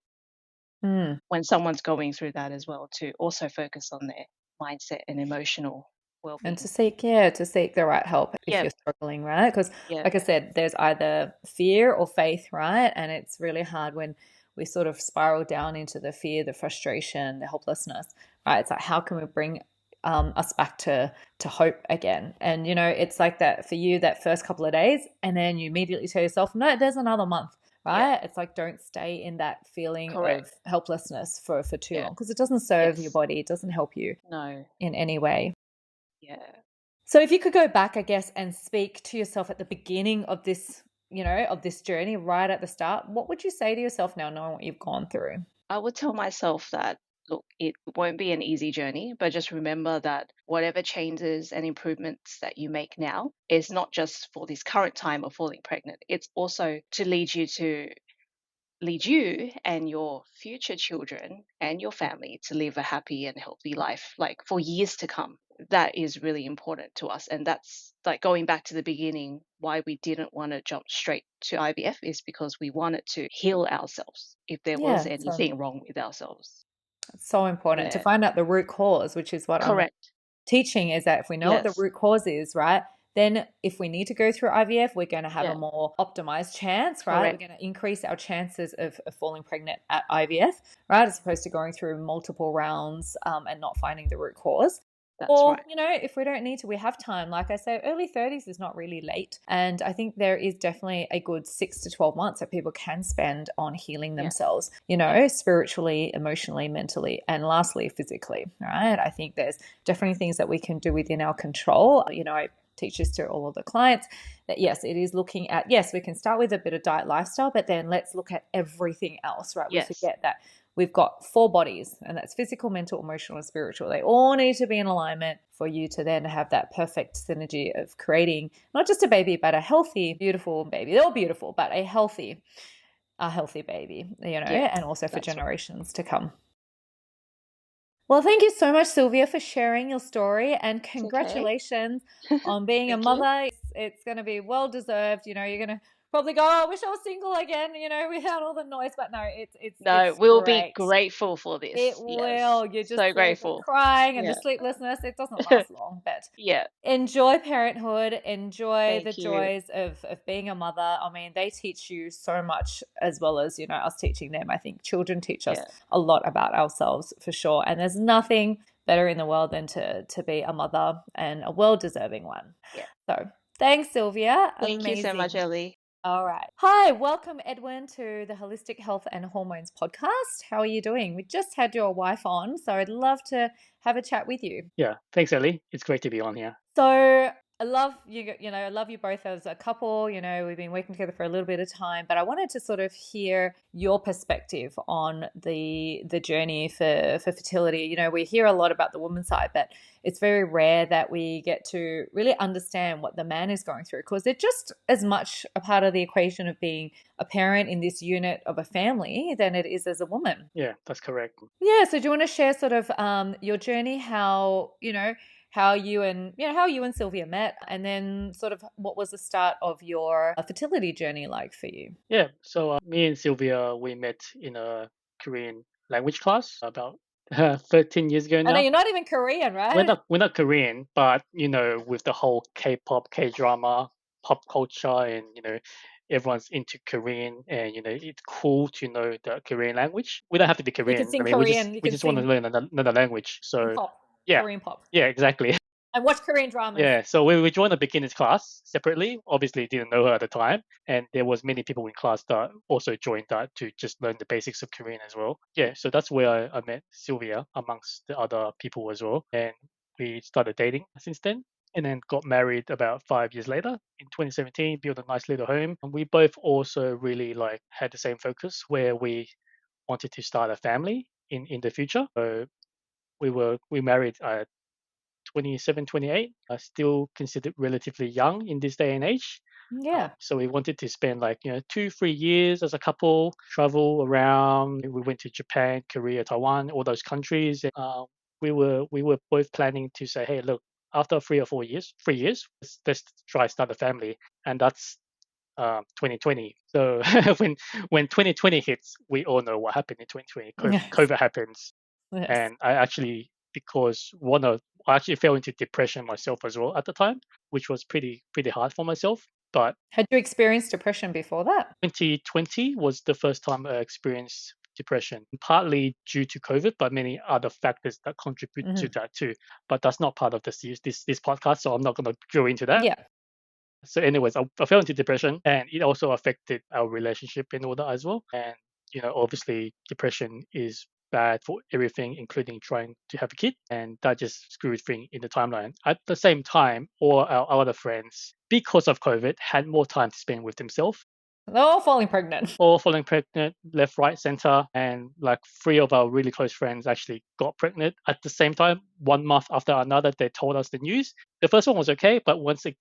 [SPEAKER 1] Mm.
[SPEAKER 2] when someone's going through that as well to also focus on their mindset and emotional
[SPEAKER 1] And
[SPEAKER 2] well-being.
[SPEAKER 1] to seek the right help if
[SPEAKER 2] Yeah,
[SPEAKER 1] you're struggling, right? Because,
[SPEAKER 2] yeah,
[SPEAKER 1] like I said, there's either fear or faith, right? And it's really hard when we sort of spiral down into the fear, the frustration, the helplessness, right? It's like, how can we bring us back to hope again? And it's like that for you that first couple of days, and then you immediately tell yourself, no, there's another month.
[SPEAKER 2] yeah,
[SPEAKER 1] Right? It's like don't stay in that feeling
[SPEAKER 2] correct.
[SPEAKER 1] of helplessness for too
[SPEAKER 2] Yeah,
[SPEAKER 1] long because it doesn't serve your
[SPEAKER 2] yes,
[SPEAKER 1] body. It doesn't help you
[SPEAKER 2] no,
[SPEAKER 1] in any way.
[SPEAKER 2] yeah.
[SPEAKER 1] So if you could go back, I guess, and speak to yourself at the beginning of this, of this journey right at the start, what would you say to yourself now knowing what you've gone through?
[SPEAKER 2] I would tell myself that, look, it won't be an easy journey, but just remember that whatever changes and improvements that you make now is not just for this current time of falling pregnant. It's also to lead you and your future children and your family to live a happy and healthy life, like for years to come. That is really important to us. And that's like going back to the beginning, why we didn't want to jump straight to IVF is because we wanted to heal ourselves if there was
[SPEAKER 1] Yeah, so
[SPEAKER 2] anything wrong with ourselves.
[SPEAKER 1] it's so important to
[SPEAKER 2] Yeah,
[SPEAKER 1] find out the root cause, which is what I'm
[SPEAKER 2] correct.
[SPEAKER 1] teaching is that if we know what the
[SPEAKER 2] Yes,
[SPEAKER 1] root cause is, right, then if we need to go through IVF, we're going to have a
[SPEAKER 2] yeah,
[SPEAKER 1] more optimized chance, right? We're
[SPEAKER 2] correct.
[SPEAKER 1] going to increase our chances of falling pregnant at IVF, right, as opposed to going through multiple rounds and not finding the root cause.
[SPEAKER 2] That's
[SPEAKER 1] Or,
[SPEAKER 2] right.
[SPEAKER 1] if we don't need to, we have time. Like I say, early 30s is not really late. And I think there is definitely a good 6 to 12 months that people can spend on healing
[SPEAKER 2] Yeah,
[SPEAKER 1] themselves,
[SPEAKER 2] yeah,
[SPEAKER 1] spiritually, emotionally, mentally, and lastly, physically, right? I think there's definitely things that we can do within our control. I teach this to all of the clients that yes, it is looking at, yes, we can start with a bit of diet lifestyle, but then let's look at everything else, right? We
[SPEAKER 2] yes,
[SPEAKER 1] forget that we've got 4 bodies, and that's physical, mental, emotional, and spiritual. They all need to be in alignment for you to then have that perfect synergy of creating not just a baby, but a healthy, beautiful baby. They're all beautiful, but a healthy baby,
[SPEAKER 2] yeah,
[SPEAKER 1] and also for
[SPEAKER 2] that's right.
[SPEAKER 1] generations to come. Well, thank you so much, Sylvia, for sharing your story, and
[SPEAKER 2] It's okay.
[SPEAKER 1] congratulations on being a
[SPEAKER 2] Thank you.
[SPEAKER 1] mother. It's going to be well deserved. You're going to probably go, "Oh, I wish I was single again," without all the noise. But no,
[SPEAKER 2] No,
[SPEAKER 1] it's
[SPEAKER 2] we'll be
[SPEAKER 1] great.
[SPEAKER 2] grateful for
[SPEAKER 1] It
[SPEAKER 2] this. Yes,
[SPEAKER 1] will. You're just
[SPEAKER 2] so
[SPEAKER 1] the
[SPEAKER 2] grateful.
[SPEAKER 1] crying and the
[SPEAKER 2] Yeah.
[SPEAKER 1] sleeplessness. It doesn't last long, but
[SPEAKER 2] Yeah,
[SPEAKER 1] enjoy parenthood. Enjoy the
[SPEAKER 2] thank you.
[SPEAKER 1] joys of being a mother. I mean, they teach you so much as well as, us teaching them. I think children teach us
[SPEAKER 2] Yeah,
[SPEAKER 1] a lot about ourselves for sure. And there's nothing better in the world than to be a mother and a well-deserving one.
[SPEAKER 2] yeah.
[SPEAKER 1] So thanks, Sylvia.
[SPEAKER 2] Thank you so much,
[SPEAKER 1] Amazing.
[SPEAKER 2] Ellie.
[SPEAKER 1] All right. Hi, welcome, Edwin, to the Holistic Health and Hormones podcast. How are you doing? We just had your wife on, so I'd love to have a chat with you.
[SPEAKER 3] Yeah, thanks, Ellie. It's great to be on here.
[SPEAKER 1] So I love you, I love you both as a couple. We've been working together for a little bit of time, but I wanted to sort of hear your perspective on the journey for fertility. We hear a lot about the woman's side, but it's very rare that we get to really understand what the man is going through because they're just as much a part of the equation of being a parent in this unit of a family than it is as a woman.
[SPEAKER 3] Yeah, that's correct.
[SPEAKER 1] Yeah, so do you want to share sort of your journey, how you and Sylvia met, and then sort of what was the start of your fertility journey like for you?
[SPEAKER 3] Yeah, so me and Sylvia, we met in a Korean language class about 13 years ago
[SPEAKER 1] I know
[SPEAKER 3] now.
[SPEAKER 1] you're not even Korean,
[SPEAKER 3] We're
[SPEAKER 1] right?
[SPEAKER 3] not we're not Korean, but with the whole K-pop, K-drama, pop culture, and everyone's into Korean, and it's cool to know the Korean language. We don't have to be
[SPEAKER 1] You can
[SPEAKER 3] Korean. I
[SPEAKER 1] sing
[SPEAKER 3] mean, we just
[SPEAKER 1] Korean, you
[SPEAKER 3] we
[SPEAKER 1] can
[SPEAKER 3] just want to
[SPEAKER 1] sing
[SPEAKER 3] learn another language. So
[SPEAKER 1] pop,
[SPEAKER 3] yeah,
[SPEAKER 1] Korean pop,
[SPEAKER 3] yeah, exactly.
[SPEAKER 1] and watch Korean dramas.
[SPEAKER 3] Yeah, so we joined a beginners class separately. Obviously, didn't know her at the time, and there was many people in class that also joined that to just learn the basics of Korean as well. Yeah, so that's where I met Sylvia amongst the other people as well, and we started dating since then, and then got married about 5 years later in 2017. Built a nice little home, and we both also really had the same focus where we wanted to start a family in the future. So we married 27, 28, are still considered relatively young in this day and age.
[SPEAKER 1] Yeah.
[SPEAKER 3] So we wanted to spend like 2-3 years as a couple, travel around. We went to Japan, Korea, Taiwan, all those countries. And, we were both planning to say, hey, look, after 3 or 4 years, 3 years, let's try start a family, and that's 2020. So when 2020 hits, we all know what happened in 2020.
[SPEAKER 1] Yes.
[SPEAKER 3] COVID happens,
[SPEAKER 1] Yes.
[SPEAKER 3] and I actually, because I actually fell into depression myself as well at the time, which was pretty hard for myself. But
[SPEAKER 1] Had you experienced depression before that?
[SPEAKER 3] 2020 was the first time I experienced depression, partly due to COVID, but many other factors that contribute to
[SPEAKER 1] Hmm.
[SPEAKER 3] that too. But that's not part of this podcast, so I'm not going to go into that.
[SPEAKER 1] Yeah.
[SPEAKER 3] So, anyways, I fell into depression, and it also affected our relationship and all that as well. And obviously, depression is bad for everything, including trying to have a kid, and that just screwed things in the timeline. At the same time, all our other friends, because of COVID, had more time to spend with themselves,
[SPEAKER 1] They're all falling pregnant.
[SPEAKER 3] all falling pregnant left, right, center, and like three of our really close friends actually got pregnant at the same time. 1 month after another, they told us the news. The first one was okay, but once they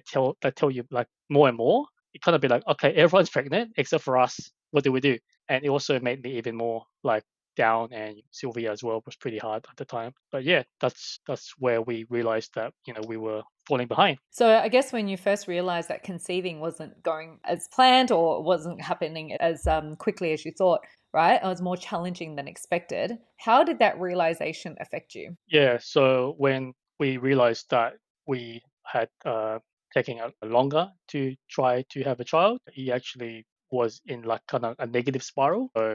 [SPEAKER 3] tell you like more and more, it kind of be like, okay, everyone's pregnant except for us. What do we do? And it also made me even more like down, and Sylvia as well was pretty hard at the time. But yeah, that's where we realized that we were falling behind.
[SPEAKER 1] So I guess when you first realized that conceiving wasn't going as planned or wasn't happening as quickly as you thought, right? It was more challenging than expected. How did that realization affect you?
[SPEAKER 3] Yeah, so when we realized that we had taken longer to try to have a child, he actually was in like kind of a negative spiral. So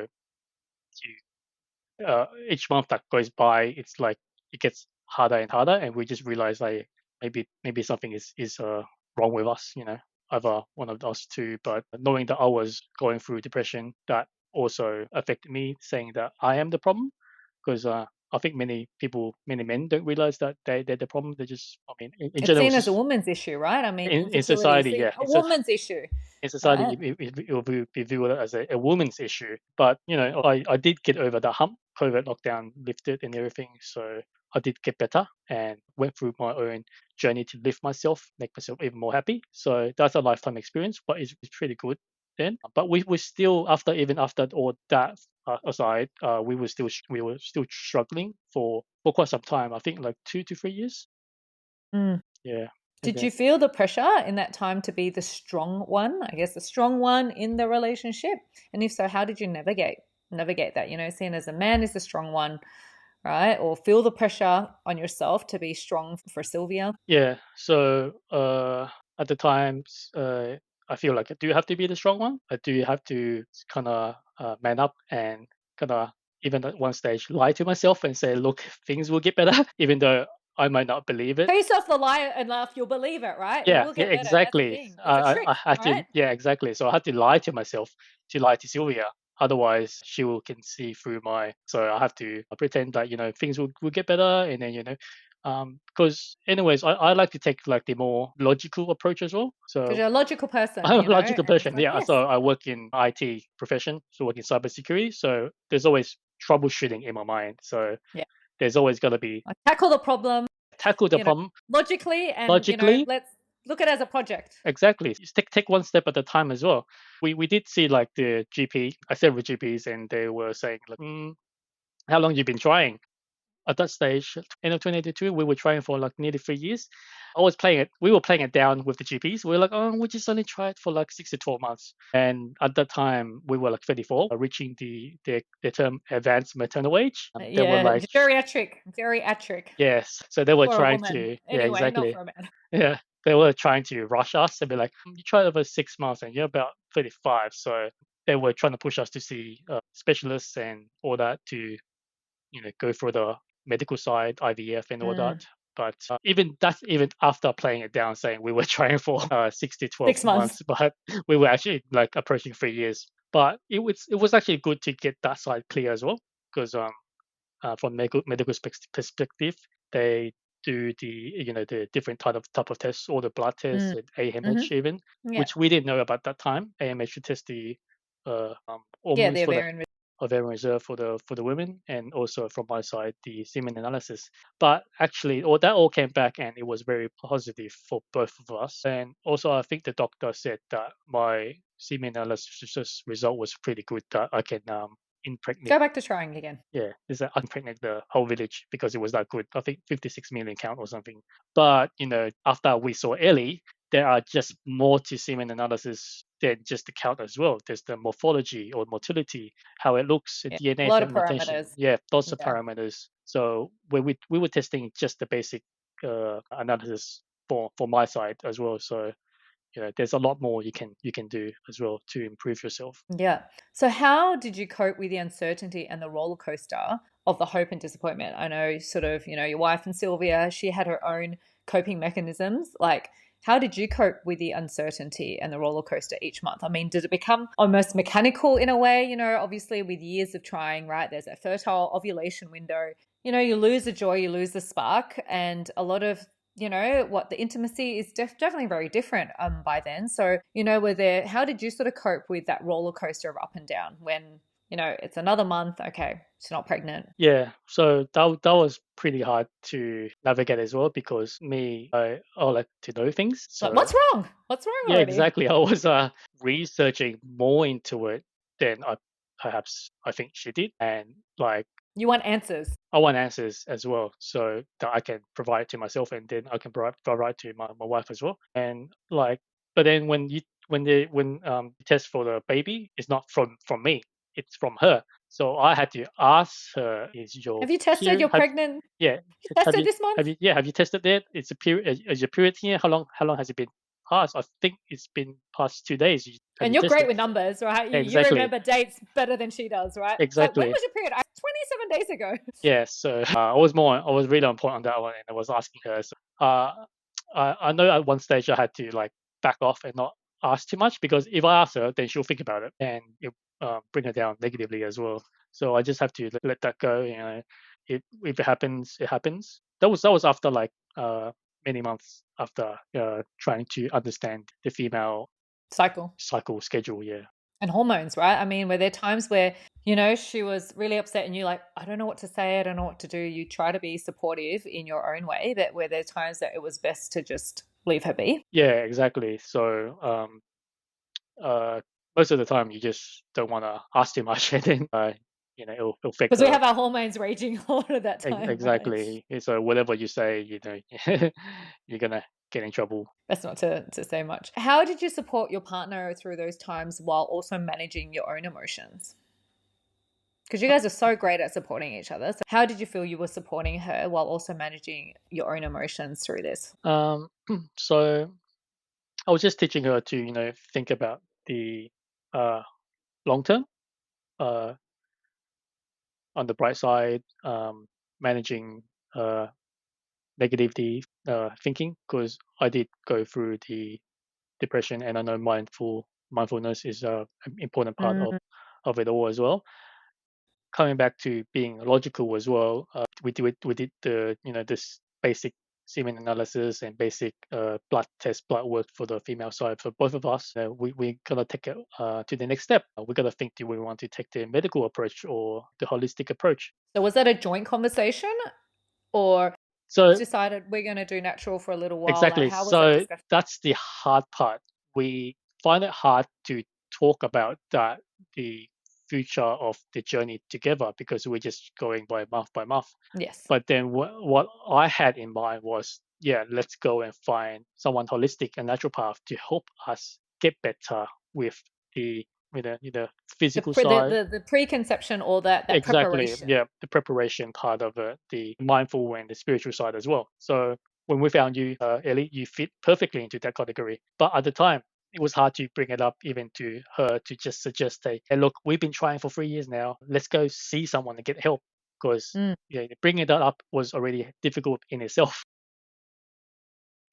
[SPEAKER 3] each month that goes by, it's like it gets harder and harder, and we just realized like maybe something is wrong with us, either one of us two. But knowing that I was going through depression, that also affected me, saying that I am the problem, because I think many men don't realize that they're the problem. They just, I mean, in
[SPEAKER 1] It's
[SPEAKER 3] general,
[SPEAKER 1] seen as a woman's issue, right? I mean,
[SPEAKER 3] in
[SPEAKER 1] infertility is
[SPEAKER 3] society,
[SPEAKER 1] seen
[SPEAKER 3] yeah,
[SPEAKER 1] a woman's issue,
[SPEAKER 3] in society,
[SPEAKER 1] right?
[SPEAKER 3] it will be viewed as a woman's issue. But I did get over the hump. COVID lockdown lifted and everything, so I did get better and went through my own journey to lift myself, make myself even more happy. So that's a lifetime experience, but it's pretty good then. But we still, after all that aside, we were still struggling for quite some time. I think like 2 to 3 years.
[SPEAKER 1] Mm.
[SPEAKER 3] Yeah, and
[SPEAKER 1] Did
[SPEAKER 3] then
[SPEAKER 1] you feel the pressure in that time to be the strong one? I guess the strong one in the relationship. And if so, how did you navigate that? Seen as a man is the strong one, right? Or feel the pressure on yourself to be strong for Sylvia.
[SPEAKER 3] yeah. So at the times, I feel like I do have to be the strong one. I do have to kind of man up and kind of even at one stage lie to myself and say, look, things will get better, even though I might not believe it.
[SPEAKER 1] Tell yourself the lie enough, you'll believe it, right? It
[SPEAKER 3] Yeah,
[SPEAKER 1] will
[SPEAKER 3] yeah,
[SPEAKER 1] get better. That's the
[SPEAKER 3] exactly.
[SPEAKER 1] thing. It's a
[SPEAKER 3] I
[SPEAKER 1] trick,
[SPEAKER 3] had to,
[SPEAKER 1] right?
[SPEAKER 3] yeah, exactly. So I had to lie to myself, to lie to Sylvia. Otherwise, can see through my. So I have to pretend that things will get better, and then because anyways, I like to take like the more logical approach as well.
[SPEAKER 1] Because
[SPEAKER 3] So
[SPEAKER 1] you're a logical person,
[SPEAKER 3] I'm a logical
[SPEAKER 1] and it's
[SPEAKER 3] person.
[SPEAKER 1] like,
[SPEAKER 3] Yeah.
[SPEAKER 1] yes,
[SPEAKER 3] So I work in IT profession, so I work in cybersecurity. So there's always troubleshooting in my mind. So
[SPEAKER 1] yeah.
[SPEAKER 3] there's always got to be
[SPEAKER 1] I tackle the problem,
[SPEAKER 3] tackle the
[SPEAKER 1] you know,
[SPEAKER 3] problem
[SPEAKER 1] logically, and
[SPEAKER 3] logically.
[SPEAKER 1] let's look at it as a project.
[SPEAKER 3] Exactly. Just take one step at a time as well. We did see like the GP, several GPs, and they were saying like, how long you been trying? At that stage, end of 2022, we were trying for like nearly 3 years. We were playing it down with the GPs. We were like, oh, we just only tried for like 6 to 12 months. And at that time, we were like 34, reaching the term advanced maternal age. They were
[SPEAKER 1] Yeah,
[SPEAKER 3] like,
[SPEAKER 1] geriatric
[SPEAKER 3] yes. So they were
[SPEAKER 1] for a
[SPEAKER 3] trying
[SPEAKER 1] woman.
[SPEAKER 3] to, yeah,
[SPEAKER 1] Anyway, not
[SPEAKER 3] exactly.
[SPEAKER 1] for a man.
[SPEAKER 3] Yeah, they were trying to rush us and be like, you tried over 6 months and you're about 35. So they were trying to push us to see specialists and all that to, go for the medical side, IVF and all that.
[SPEAKER 1] Mm,
[SPEAKER 3] But even after playing it down, saying we were trying for 6 to 12
[SPEAKER 1] 6 months.
[SPEAKER 3] months, but we were actually like approaching 3 years. But it was actually good to get that side clear as well, because from medical perspective, they do the different type of tests, all the blood tests
[SPEAKER 1] Mm,
[SPEAKER 3] and AMH
[SPEAKER 1] hmm.
[SPEAKER 3] even,
[SPEAKER 1] Yeah,
[SPEAKER 3] which we didn't know about that time. AMH to test the
[SPEAKER 1] yeah,
[SPEAKER 3] hormones
[SPEAKER 1] the
[SPEAKER 3] for the
[SPEAKER 1] ovarian.
[SPEAKER 3] ovarian reserve for the women, and also from my side the semen analysis. But actually, all came back, and it was very positive for both of us. And also, I think the doctor said that my semen analysis result was pretty good, that I can impregnate.
[SPEAKER 1] Go back to trying again.
[SPEAKER 3] Yeah, is that impregnate the whole village because it was that good. I think 56 million count or something. But after we saw Ellie, there are just more to semen analysis than just the count as well. There's the morphology or motility, how it looks, the
[SPEAKER 1] Yeah. A
[SPEAKER 3] DNA
[SPEAKER 1] lot of
[SPEAKER 3] segmentation.
[SPEAKER 1] parameters.
[SPEAKER 3] Yeah, lots of
[SPEAKER 1] Yeah.
[SPEAKER 3] parameters. So when we were testing just the basic analysis for my side as well. So there's a lot more you can do as well to improve yourself.
[SPEAKER 1] Yeah. So how did you cope with the uncertainty and the roller coaster of the hope and disappointment? I know sort of, your wife and Sylvia, she had her own coping mechanisms. Like, how did you cope with the uncertainty and the roller coaster each month? I mean, did it become almost mechanical in a way? Obviously with years of trying, right? There's a fertile ovulation window. You lose the joy, you lose the spark, and a lot of what the intimacy is definitely very different by then. So, how did you sort of cope with that roller coaster of up and down when, it's another month, okay, she's not pregnant.
[SPEAKER 3] Yeah, so that was pretty hard to navigate as well, because I like to know things.
[SPEAKER 1] Like,
[SPEAKER 3] So
[SPEAKER 1] what's wrong? What's wrong
[SPEAKER 3] yeah,
[SPEAKER 1] already?
[SPEAKER 3] exactly. I was researching more into it than I think she did, and like
[SPEAKER 1] You want answers.
[SPEAKER 3] I want answers as well, so that I can provide to myself, and then I can provide to my wife as well. And but then when the test for the baby, it's not from me, it's from her. So I had to ask her, "Is your
[SPEAKER 1] Have you tested
[SPEAKER 3] period?
[SPEAKER 1] you're pregnant?
[SPEAKER 3] Yeah,
[SPEAKER 1] You
[SPEAKER 3] have
[SPEAKER 1] tested
[SPEAKER 3] you
[SPEAKER 1] this month?
[SPEAKER 3] have you tested that? It's a period. Is your period here? How long has it been past? I think it's been past 2 days. Have
[SPEAKER 1] And
[SPEAKER 3] you
[SPEAKER 1] you're great
[SPEAKER 3] tested?"
[SPEAKER 1] with numbers, right? You
[SPEAKER 3] Exactly,
[SPEAKER 1] remember dates better than she does, right? It's like, when
[SPEAKER 3] exactly.
[SPEAKER 1] was your period? 27 days ago.
[SPEAKER 3] Yeah, so I was really on point on that one, and I was asking her. So, I know at one stage I had to like back off and not ask too much, because if I ask her, then she'll think about it, and it bring her down negatively as well. So I just have to let that go. If it happens, it happens. That was after like many months after trying to understand the female
[SPEAKER 1] Cycle.
[SPEAKER 3] cycle schedule. Yeah.
[SPEAKER 1] And hormones, right? I mean, were there times where, she was really upset and you like, I don't know what to say, I don't know what to do. You try to be supportive in your own way, but were there times that it was best to just leave her be?
[SPEAKER 3] Yeah, exactly. So uh, most of the time you just don't want to ask too much, and then it'll affect
[SPEAKER 1] Because we
[SPEAKER 3] her.
[SPEAKER 1] have our hormones raging a lot of that time, right?
[SPEAKER 3] Exactly. So whatever you say, you're gonna get in trouble.
[SPEAKER 1] Best not to say much. How did you support your partner through those times while also managing your own emotions? Because you guys are so great at supporting each other. So how did you feel you were supporting her while also managing your own emotions through this?
[SPEAKER 3] So I was just teaching her to think about the uh long term, uh on the bright side, managing uh negativity thinking, because I did go through the depression, and I know mindfulness is an important part
[SPEAKER 1] Mm.
[SPEAKER 3] of it all as well. Coming back to being logical as well, we did the this basic semen analysis and basic blood work for the female side for both of us. We gotta take it to the next step. We gotta think, do we want to take the medical approach or the holistic approach?
[SPEAKER 1] So was that a joint conversation, or
[SPEAKER 3] So
[SPEAKER 1] decided we're going to do natural for a little while? Like,
[SPEAKER 3] exactly.
[SPEAKER 1] how was that
[SPEAKER 3] So
[SPEAKER 1] discussion?
[SPEAKER 3] that's the hard part. We find it hard to talk about that, the future of the journey together, because we're just going by month.
[SPEAKER 1] Yes.
[SPEAKER 3] But then what I had in mind was, yeah, let's go and find someone holistic and naturopath to help us get better with the
[SPEAKER 1] The,
[SPEAKER 3] physical
[SPEAKER 1] pre- the,
[SPEAKER 3] side.
[SPEAKER 1] the, the preconception, or that
[SPEAKER 3] Exactly.
[SPEAKER 1] preparation.
[SPEAKER 3] Yeah, the preparation part of it, the mindful and the spiritual side as well. So when we found you, Ellie, you fit perfectly into that category. But at the time, it was hard to bring it up even to her, to just suggest, hey, look, we've been trying for 3 years now. Let's go see someone and get help, because
[SPEAKER 1] Mm.
[SPEAKER 3] yeah, bringing that up was already difficult in itself.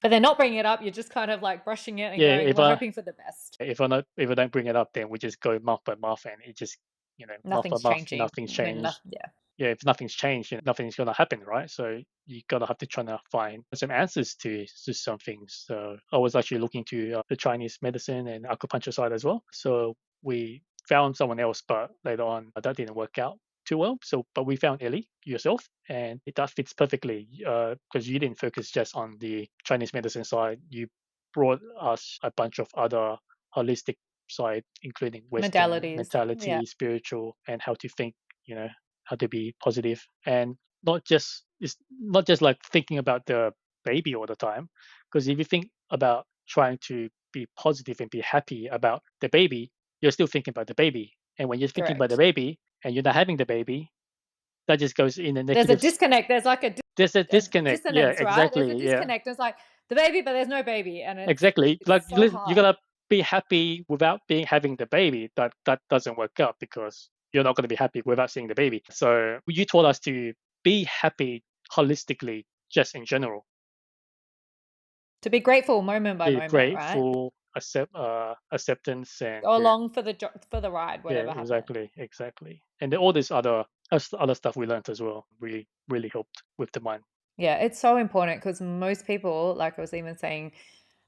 [SPEAKER 1] But they're not bringing it up. You're just kind of like brushing it and
[SPEAKER 3] Yeah,
[SPEAKER 1] going, we're hoping for the best.
[SPEAKER 3] if I don't bring it up, then we just go month by month, and it just month by
[SPEAKER 1] Nothing's
[SPEAKER 3] month,
[SPEAKER 1] changing
[SPEAKER 3] nothing's
[SPEAKER 1] when
[SPEAKER 3] changed.
[SPEAKER 1] nothing, yeah.
[SPEAKER 3] Yeah, if nothing's changed, nothing's gonna happen, right? So you gotta have to try to find some answers to some things. So I was actually looking to the Chinese medicine and acupuncture side as well. So we found someone else, but later on that didn't work out too well. So, but we found Ellie yourself, and that fits perfectly because you didn't focus just on the Chinese medicine side. You brought us a bunch of other holistic side, including Western
[SPEAKER 1] Modalities. Yeah.
[SPEAKER 3] mentality, spiritual, and how to think. You know, how to be positive, and it's not just like thinking about the baby all the time. Because if you think about trying to be positive and be happy about the baby, you're still thinking about the baby. And when you're thinking about the
[SPEAKER 1] Correct.
[SPEAKER 3] baby and you're not having the baby, that just goes in a
[SPEAKER 1] There's a
[SPEAKER 3] negative.
[SPEAKER 1] disconnect. There's like
[SPEAKER 3] There's a
[SPEAKER 1] a
[SPEAKER 3] disconnect. Yeah,
[SPEAKER 1] dissonance, right? There's a
[SPEAKER 3] exactly. Yeah,
[SPEAKER 1] disconnect. It's like the baby, but there's no baby, and
[SPEAKER 3] exactly.
[SPEAKER 1] it's
[SPEAKER 3] Like
[SPEAKER 1] so
[SPEAKER 3] you
[SPEAKER 1] hard.
[SPEAKER 3] gotta be happy without being having the baby. That doesn't work out because you're not gonna be happy without seeing the baby. So you taught us to be happy holistically, just in general.
[SPEAKER 1] To be grateful moment by
[SPEAKER 3] Be
[SPEAKER 1] moment, right?
[SPEAKER 3] grateful, acceptance, and
[SPEAKER 1] Go
[SPEAKER 3] yeah,
[SPEAKER 1] along for the ride,
[SPEAKER 3] yeah,
[SPEAKER 1] whatever happens.
[SPEAKER 3] exactly. And then all this other stuff we learned as well really helped with the mind.
[SPEAKER 1] Yeah, it's so important because most people, like I was even saying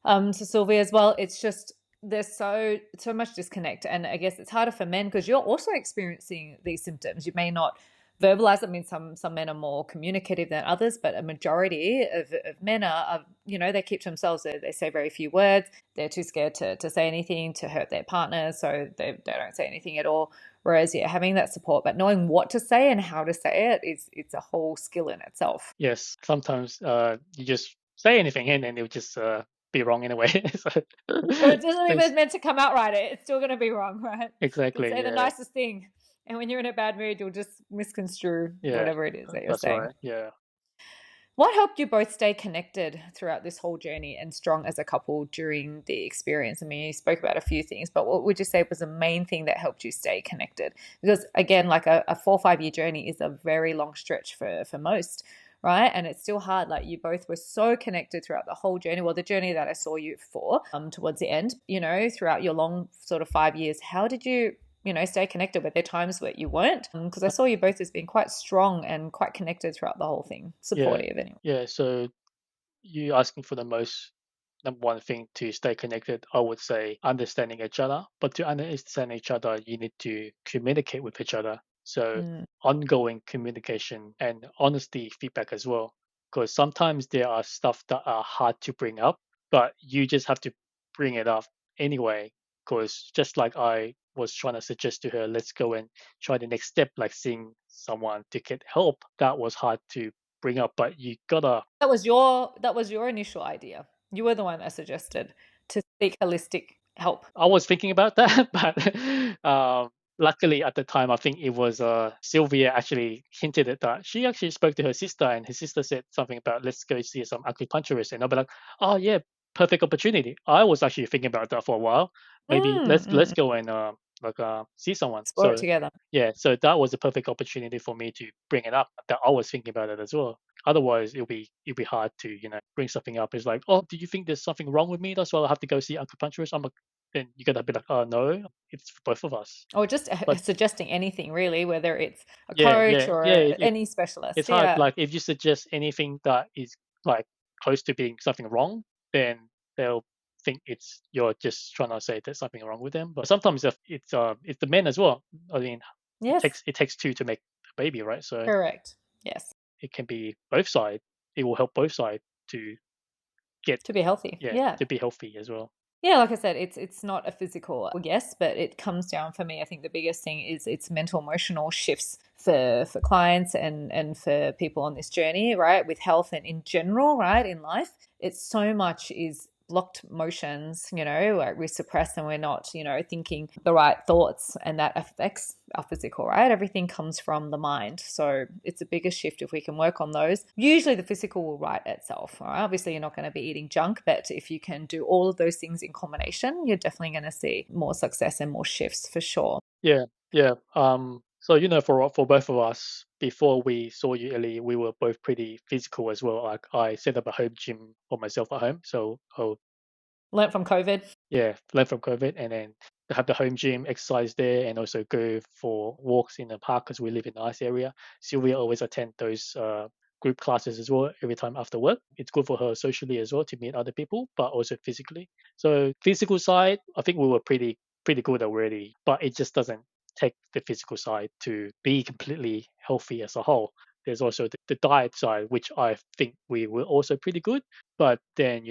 [SPEAKER 1] to Sylvia as well, it's just there's so much disconnect, and I guess it's harder for men because you're also experiencing these symptoms. You may not verbalize. I mean, some men are more communicative than others, but a majority of men are they keep to themselves. They say very few words. They're too scared to say anything to hurt their partner, so they don't say anything at all. Whereas, yeah, having that support, but knowing what to say and how to say it it's a whole skill in itself.
[SPEAKER 3] Yes, sometimes you just say anything and then it'll just be wrong in a way. So,
[SPEAKER 1] Or it doesn't
[SPEAKER 3] thanks.
[SPEAKER 1] even meant to come out right. It's still going to be wrong, right? You can
[SPEAKER 3] Exactly.
[SPEAKER 1] say the
[SPEAKER 3] Yeah.
[SPEAKER 1] nicest thing, and when you're in a bad mood, you'll just misconstrue
[SPEAKER 3] Yeah.
[SPEAKER 1] whatever it is that you're
[SPEAKER 3] That's
[SPEAKER 1] saying.
[SPEAKER 3] right. Yeah.
[SPEAKER 1] What helped you both stay connected throughout this whole journey and strong as a couple during the experience? I mean, you spoke about a few things, but what would you say was the main thing that helped you stay connected? Because again, like a 4 or 5 year journey is a very long stretch for most, right? And it's still hard. Like you both were so connected throughout the whole journey. Well, the journey that I saw you for towards the end, throughout your long sort of 5 years, how did you stay connected? Were there times where you weren't? Because I saw you both as being quite strong and quite connected throughout the whole thing,
[SPEAKER 3] Yeah.
[SPEAKER 1] supportive anyway.
[SPEAKER 3] Yeah. So you asking for the most number one thing to stay connected, I would say understanding each other. But to understand each other, you need to communicate with each other. So
[SPEAKER 1] Mm.
[SPEAKER 3] ongoing communication and honesty feedback as well. Because sometimes there are stuff that are hard to bring up, but you just have to bring it up anyway. Because just like I was trying to suggest to her, let's go and try the next step, like seeing someone to get help. That was hard to bring up, but you gotta.
[SPEAKER 1] That was your initial idea. You were the one that suggested to seek holistic help.
[SPEAKER 3] I was thinking about that, but luckily at the time, I think it was Sylvia actually hinted at that. She actually spoke to her sister, and her sister said something about let's go see some acupuncturist, and I'll be like, oh yeah, perfect opportunity. I was actually thinking about that for a while. Maybe
[SPEAKER 1] Mm,
[SPEAKER 3] let's
[SPEAKER 1] mm.
[SPEAKER 3] go and see someone.
[SPEAKER 1] Explore it
[SPEAKER 3] So
[SPEAKER 1] together.
[SPEAKER 3] yeah, so that was a perfect opportunity for me to bring it up. That I was thinking about it as well. Otherwise, it'll be hard to bring something up. It's like, oh, do you think there's something wrong with me? That's why I have to go see acupuncturist. I'm like, then you gotta be like, oh no, it's for both of us.
[SPEAKER 1] Or just
[SPEAKER 3] But
[SPEAKER 1] suggesting anything really, whether it's a
[SPEAKER 3] yeah,
[SPEAKER 1] coach
[SPEAKER 3] yeah,
[SPEAKER 1] or
[SPEAKER 3] yeah,
[SPEAKER 1] any
[SPEAKER 3] it's
[SPEAKER 1] specialist.
[SPEAKER 3] hard.
[SPEAKER 1] Yeah.
[SPEAKER 3] Like if you suggest anything that is like close to being something wrong, then they'll think you're just trying to say there's something wrong with them. But sometimes if it's the men as well. I mean,
[SPEAKER 1] Yes.
[SPEAKER 3] it takes two to make a baby, right? So
[SPEAKER 1] Correct. Yes.
[SPEAKER 3] it can be both sides. It will help both sides to get
[SPEAKER 1] To be healthy. Yeah.
[SPEAKER 3] to be healthy as well.
[SPEAKER 1] Yeah, like I said, it's not a physical yes, but it comes down for me. I think the biggest thing is it's mental emotional shifts for clients and for people on this journey, right? With health and in general, right? In life, it's so much is blocked motions, like we suppress and we're not, thinking the right thoughts, and that affects our physical, right? Everything comes from the mind. So it's a bigger shift if we can work on those. Usually the physical will right itself. All right? Obviously, you're not going to be eating junk, but if you can do all of those things in combination, you're definitely going to see more success and more shifts for sure.
[SPEAKER 3] Yeah, yeah. So for both of us, before we saw you, Ellie, we were both pretty physical as well. Like I set up a home gym for myself at home, so I'll
[SPEAKER 1] Learned from COVID.
[SPEAKER 3] yeah, learn from COVID, and then have the home gym, exercise there, and also go for walks in the park because we live in a nice area. Sylvia always attend those group classes as well every time after work. It's good for her socially as well to meet other people, but also physically. So physical side, I think we were pretty good already, but it just doesn't take the physical side to be completely healthy as a whole. There's also the diet side, which I think we were also pretty good. But then,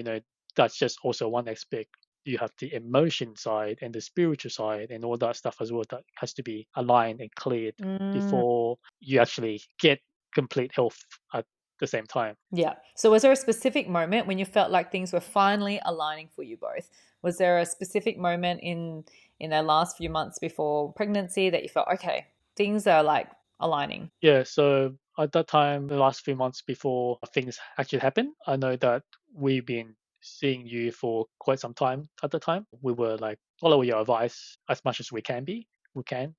[SPEAKER 3] that's just also one aspect. You have the emotion side and the spiritual side and all that stuff as well that has to be aligned and cleared before you actually get complete health at the same time.
[SPEAKER 1] Yeah. So was there a specific moment when you felt like things were finally aligning for you both? Was there a specific moment in the last few months before pregnancy that you felt, okay, things are like aligning?
[SPEAKER 3] Yeah, so at that time, the last few months before things actually happened, I know that we've been seeing you for quite some time at the time. We were like, follow your advice as much as we can.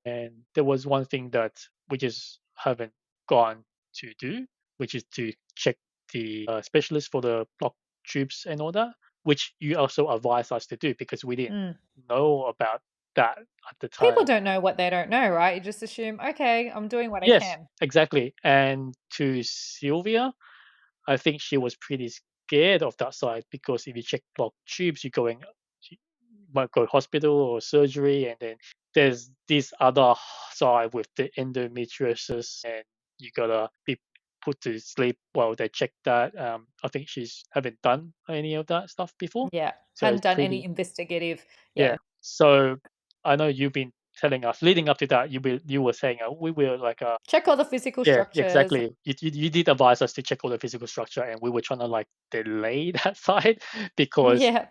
[SPEAKER 3] And there was one thing that we just haven't gone to do, which is to check the specialist for the block tubes and all that, which you also advised us to do because we didn't know about that at the
[SPEAKER 1] People
[SPEAKER 3] time.
[SPEAKER 1] don't know what they don't know, right? You just assume, okay, I'm doing what I
[SPEAKER 3] Yes,
[SPEAKER 1] can.
[SPEAKER 3] exactly. And to Sylvia, I think she was pretty scared of that side because if you check blocked tubes, you might go hospital or surgery, and then there's this other side with the endometriosis, and you gotta be put to sleep while they check that. I think she's haven't done any of that stuff before,
[SPEAKER 1] Yeah.
[SPEAKER 3] so
[SPEAKER 1] Hadn't
[SPEAKER 3] it's
[SPEAKER 1] done any
[SPEAKER 3] pretty
[SPEAKER 1] investigative.
[SPEAKER 3] yeah.
[SPEAKER 1] Yeah.
[SPEAKER 3] So I know you've been telling us leading up to that. You were saying we were like
[SPEAKER 1] Check all the physical
[SPEAKER 3] yeah,
[SPEAKER 1] structures.
[SPEAKER 3] exactly. You did advise us to check all the physical structure, and we were trying to like delay that side because
[SPEAKER 1] Yeah.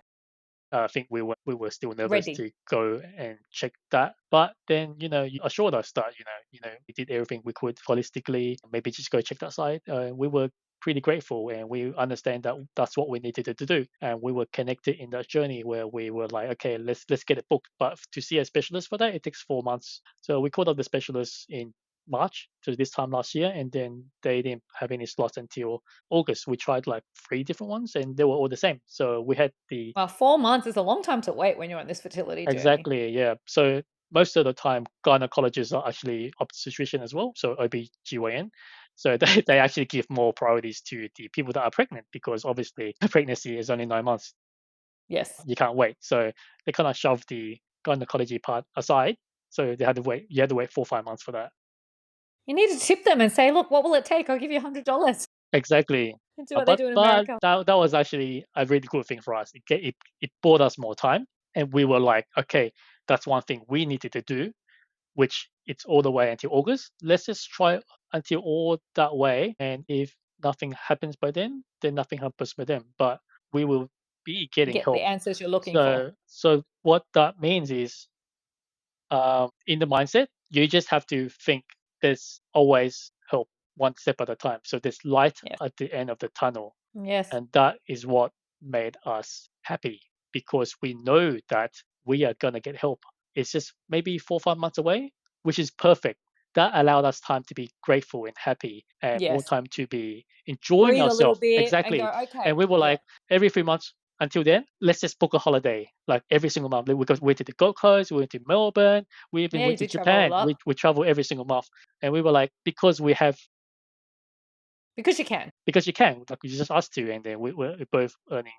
[SPEAKER 3] I think we were still nervous
[SPEAKER 1] Ready.
[SPEAKER 3] to go and check that. But then you assured us that we did everything we could holistically. Maybe just go check that side. We were pretty grateful, and we understand that that's what we needed to do. And we were connected in that journey where we were like, okay, let's get it booked. But to see a specialist for that, it takes 4 months. So we called up the specialist in March to this time last year, and then they didn't have any slots until August. We tried like 3 different ones, and they were all the same. So we had the
[SPEAKER 1] Well, 4 months is a long time to wait when you're on this fertility journey.
[SPEAKER 3] exactly, yeah. So most of the time, gynecologists are actually obstetrician as well, so OB/GYN. So they actually give more priorities to the people that are pregnant because obviously pregnancy is only 9 months.
[SPEAKER 1] Yes.
[SPEAKER 3] You can't wait. So they kind of shove the gynecology part aside. So they had to wait. You had to wait 4 or 5 months for that.
[SPEAKER 1] You need to tip them and say, look, what will it take? I'll give you $100.
[SPEAKER 3] Exactly.
[SPEAKER 1] Do what they
[SPEAKER 3] But
[SPEAKER 1] do in
[SPEAKER 3] but
[SPEAKER 1] America.
[SPEAKER 3] that was actually a really good thing for us. It bought us more time, and we were like, okay, that's one thing we needed to do, which it's all the way until August. Let's just try until all that way, and if nothing happens by then nothing happens by then. But we will be getting
[SPEAKER 1] Get the
[SPEAKER 3] help.
[SPEAKER 1] answers you're looking for.
[SPEAKER 3] So what that means is, in the mindset, you just have to think there's always help one step at a time. So there's light
[SPEAKER 1] Yes.
[SPEAKER 3] at the end of the tunnel,
[SPEAKER 1] Yes.
[SPEAKER 3] and that is what made us happy because we know that we are going to get help. It's just maybe 4 or 5 months away, which is perfect. That allowed us time to be grateful and happy and more
[SPEAKER 1] Yes.
[SPEAKER 3] time to be enjoying
[SPEAKER 1] Breathe a little
[SPEAKER 3] ourselves.
[SPEAKER 1] bit and go,
[SPEAKER 3] Exactly. And
[SPEAKER 1] okay.
[SPEAKER 3] we were
[SPEAKER 1] Yeah.
[SPEAKER 3] like, every 3 months until then, let's just book a holiday like every single month. We went to the Gold Coast, we went to Melbourne, we even
[SPEAKER 1] Yeah, you
[SPEAKER 3] went to
[SPEAKER 1] do travel a
[SPEAKER 3] Japan.
[SPEAKER 1] lot
[SPEAKER 3] We travel every single month. And we were like, because we have
[SPEAKER 1] because you can.
[SPEAKER 3] because you can, like you just asked to, and then we're both earning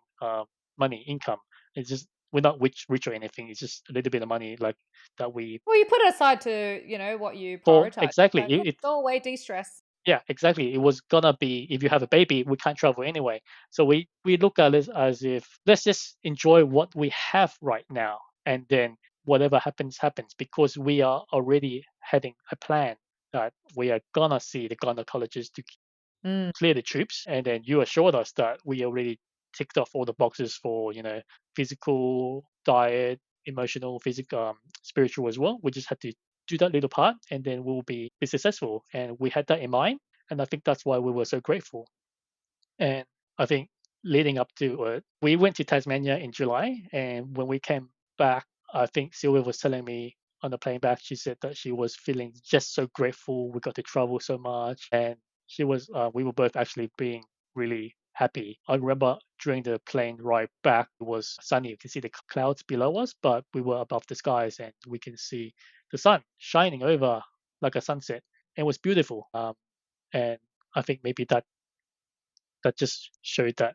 [SPEAKER 3] money, income. It's just we're not rich or anything. It's just a little bit of money like that we
[SPEAKER 1] Well, you put it aside to, what you
[SPEAKER 3] for
[SPEAKER 1] prioritize.
[SPEAKER 3] exactly.
[SPEAKER 1] Like, look, go away, de-stress.
[SPEAKER 3] Yeah, exactly. It was gonna be if you have a baby, we can't travel anyway. So we look at it as if let's just enjoy what we have right now, and then whatever happens happens because we are already having a plan that we are gonna see the gynecologist to
[SPEAKER 1] Mm.
[SPEAKER 3] clear the troops, and then you assured us that we already ticked off all the boxes for physical, diet, emotional, physical, spiritual as well. We just had to do that little part, and then we'll be successful. And we had that in mind, and I think that's why we were so grateful. And I think leading up to it, we went to Tasmania in July, and when we came back, I think Sylvia was telling me on the plane back, she said that she was feeling just so grateful. We got to travel so much, and we were both actually being really happy. I remember during the plane ride back, it was sunny. You can see the clouds below us, but we were above the skies, and we can see the sun shining over like a sunset. And it was beautiful. And I think maybe that just showed that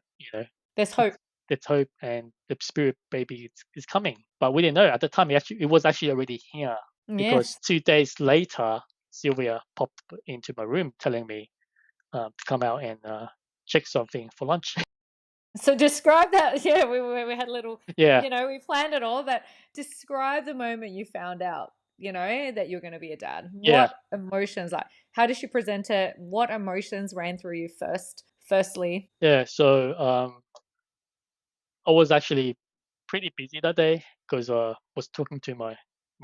[SPEAKER 1] There's hope.
[SPEAKER 3] let's hope and the spirit baby is coming. But we didn't know at the time. It was actually already here because
[SPEAKER 1] Yes.
[SPEAKER 3] 2 days later, Sylvia popped into my room telling me to come out and check something for lunch.
[SPEAKER 1] So describe that. Yeah, we had a little,
[SPEAKER 3] Yeah,
[SPEAKER 1] we planned it all, but describe the moment you found out, that you're going to be a dad.
[SPEAKER 3] yeah,
[SPEAKER 1] What emotions, like, how did she present it? What emotions ran through you firstly?
[SPEAKER 3] yeah. So I was actually pretty busy that day because was talking to my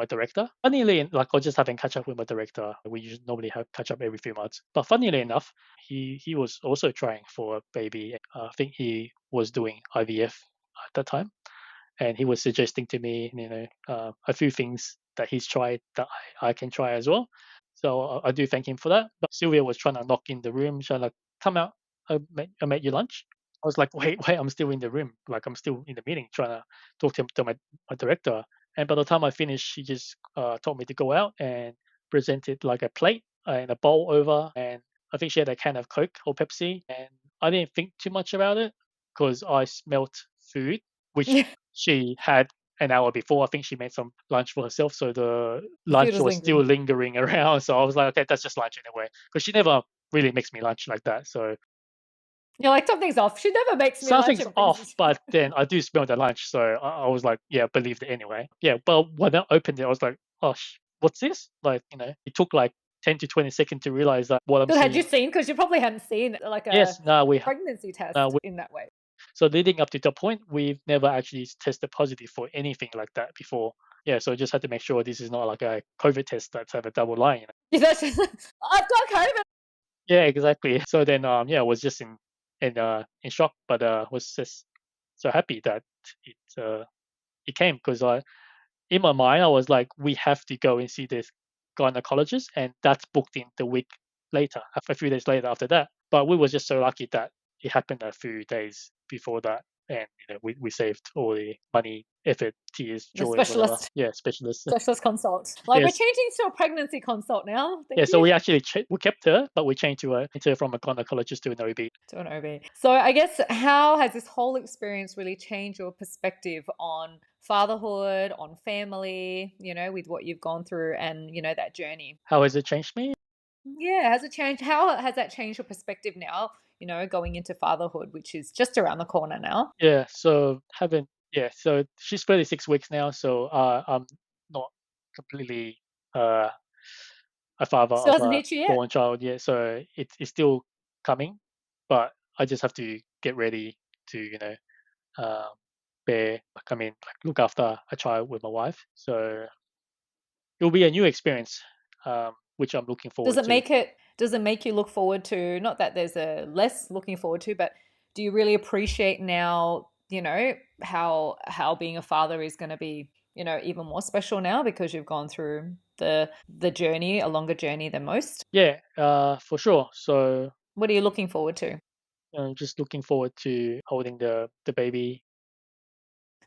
[SPEAKER 3] director. Funnily, like I was just having catch up with my director. We usually normally have catch up every few months. But funnily enough, he was also trying for a baby. I think he was doing IVF at that time, and he was suggesting to me, a few things that he's tried that I can try as well. So I do thank him for that. But Sylvia was trying to knock in the room, trying to come out. I made you lunch. I was like, wait, I'm still in the room. Like I'm still in the meeting trying to talk to my director. And by the time I finished, she just told me to go out and presented like a plate and a bowl over. And I think she had a can of Coke or Pepsi. And I didn't think too much about it because I smelt food, which
[SPEAKER 1] Yeah,
[SPEAKER 3] she had an hour before. I think she made some lunch for herself. So the
[SPEAKER 1] the food
[SPEAKER 3] lunch
[SPEAKER 1] was
[SPEAKER 3] was still
[SPEAKER 1] lingering.
[SPEAKER 3] lingering around. So I was like, okay, that's just lunch anyway. Because she never really makes me lunch like that. So
[SPEAKER 1] You're like, something's off. She never makes me lunch
[SPEAKER 3] something's
[SPEAKER 1] and brings
[SPEAKER 3] off,
[SPEAKER 1] it.
[SPEAKER 3] but then I do smell the lunch, so I was like, yeah, believed it anyway. Yeah, but when I opened it, I was like, oh, what's this? Like, it took like 10 to 20 seconds to realize that what I'm
[SPEAKER 1] But had you
[SPEAKER 3] seeing.
[SPEAKER 1] seen? Because you probably hadn't seen like a
[SPEAKER 3] Yes, no,
[SPEAKER 1] pregnancy
[SPEAKER 3] no,
[SPEAKER 1] test in that way.
[SPEAKER 3] so leading up to that point, we've never actually tested positive for anything like that before. Yeah, so I just had to make sure this is not like a COVID test that's have a double line.
[SPEAKER 1] Yeah, I've got COVID.
[SPEAKER 3] Yeah, exactly. So then, yeah, I was just in shock, but was just so happy that it came because in my mind, I was like, we have to go and see this gynecologist, and that's booked in the week later, a few days later after that. But we were just so lucky that it happened a few days before that, and we saved all the money, effort, tears,
[SPEAKER 1] The
[SPEAKER 3] joy, whatever.
[SPEAKER 1] specialist
[SPEAKER 3] Yeah, specialists.
[SPEAKER 1] specialist consult. Like, we're
[SPEAKER 3] Yes.
[SPEAKER 1] changing to a pregnancy consult now.
[SPEAKER 3] Yeah,
[SPEAKER 1] Thank
[SPEAKER 3] so
[SPEAKER 1] you.
[SPEAKER 3] we actually we kept her, but we changed her from a gynecologist to an OB.
[SPEAKER 1] To an OB. So I guess, how has this whole experience really changed your perspective on fatherhood, on family, with what you've gone through and, that journey?
[SPEAKER 3] How has it changed me?
[SPEAKER 1] Yeah, has it changed? How has that changed your perspective now, going into fatherhood, which is just around the corner now?
[SPEAKER 3] Yeah, so haven't yeah, so she's 36 weeks now, so I'm not completely uh a father
[SPEAKER 1] Still
[SPEAKER 3] of
[SPEAKER 1] hasn't
[SPEAKER 3] a
[SPEAKER 1] hit you yet.
[SPEAKER 3] born child yet, so it's still coming, but I just have to get ready to um, like look after a child with my wife. So it'll be a new experience, which I'm looking
[SPEAKER 1] Does
[SPEAKER 3] forward
[SPEAKER 1] it
[SPEAKER 3] to.
[SPEAKER 1] make it does it make you look forward to, not that there's a less looking forward to, but do you really appreciate now, how being a father is going to be, even more special now because you've gone through the journey, a longer journey than most?
[SPEAKER 3] Yeah, for sure. So
[SPEAKER 1] What are you looking forward to?
[SPEAKER 3] just looking forward to holding the baby.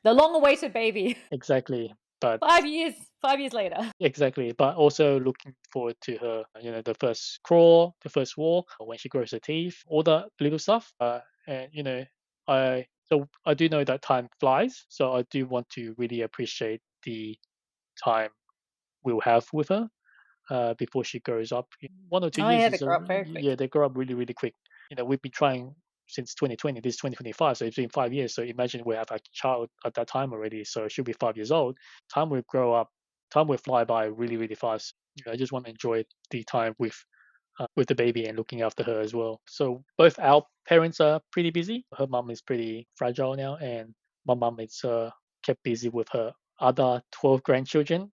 [SPEAKER 1] The long awaited baby.
[SPEAKER 3] Exactly, but
[SPEAKER 1] 5 years, 5 years later.
[SPEAKER 3] exactly, but also looking forward to her, the first crawl, the first walk, when she grows her teeth, all that little stuff. And I do know that time flies, so I do want to really appreciate the time we'll have with her before she grows up. 1 or 2 years
[SPEAKER 1] Oh yeah, they
[SPEAKER 3] is
[SPEAKER 1] grow up very
[SPEAKER 3] yeah,
[SPEAKER 1] quick.
[SPEAKER 3] they grow up really really quick. We've been trying since 2020. This is 2025, so it's been 5 years. So imagine we have a child at that time already. So she'll be 5 years old. Time will grow up. Time will fly by really really fast. I just want to enjoy the time with the baby and looking after her as well. So both our parents are pretty busy. Her mum is pretty fragile now, and my mum is kept busy with her other 12 grandchildren.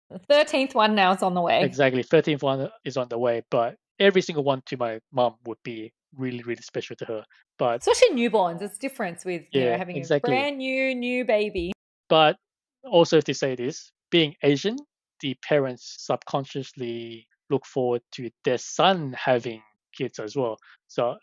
[SPEAKER 1] The 13th one now is on the way.
[SPEAKER 3] Exactly, 13th one is on the way, but every single one to my mum would be really, really special to her. But
[SPEAKER 1] Especially newborns, it's different with,
[SPEAKER 3] yeah,
[SPEAKER 1] having a
[SPEAKER 3] exactly.
[SPEAKER 1] brand new baby.
[SPEAKER 3] But also to say this, being Asian, the parents subconsciously look forward to their son having kids as well. So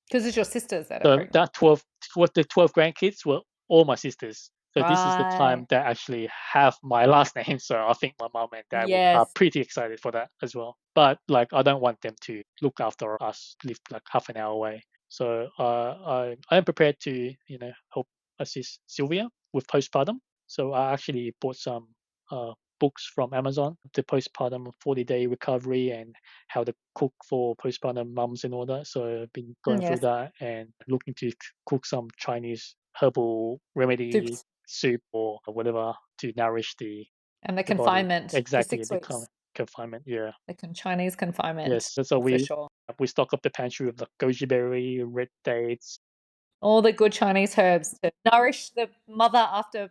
[SPEAKER 1] Because it's your sisters that are
[SPEAKER 3] the
[SPEAKER 1] pregnant.
[SPEAKER 3] that 12 grandkids were all my sisters. So this is the
[SPEAKER 1] Right.
[SPEAKER 3] time that actually have my last name. So I think my mom and dad are
[SPEAKER 1] Yes.
[SPEAKER 3] pretty excited for that as well. But like I don't want them to look after us, live like half an hour away. So I am prepared to help assist Sylvia with postpartum. So I actually bought some books from Amazon, the postpartum 40-day recovery and how to cook for postpartum mums and all that. So I've been going through
[SPEAKER 1] Yes.
[SPEAKER 3] that and looking to cook some Chinese herbal remedy
[SPEAKER 1] Soups.
[SPEAKER 3] soup or whatever to nourish
[SPEAKER 1] And the
[SPEAKER 3] the body.
[SPEAKER 1] confinement for
[SPEAKER 3] Exactly,
[SPEAKER 1] 6 weeks.
[SPEAKER 3] confinement. Yeah.
[SPEAKER 1] The Chinese confinement,
[SPEAKER 3] Yes. So
[SPEAKER 1] for sure.
[SPEAKER 3] we stock up the pantry with like goji berry, red dates.
[SPEAKER 1] All the good Chinese herbs to nourish the mother after,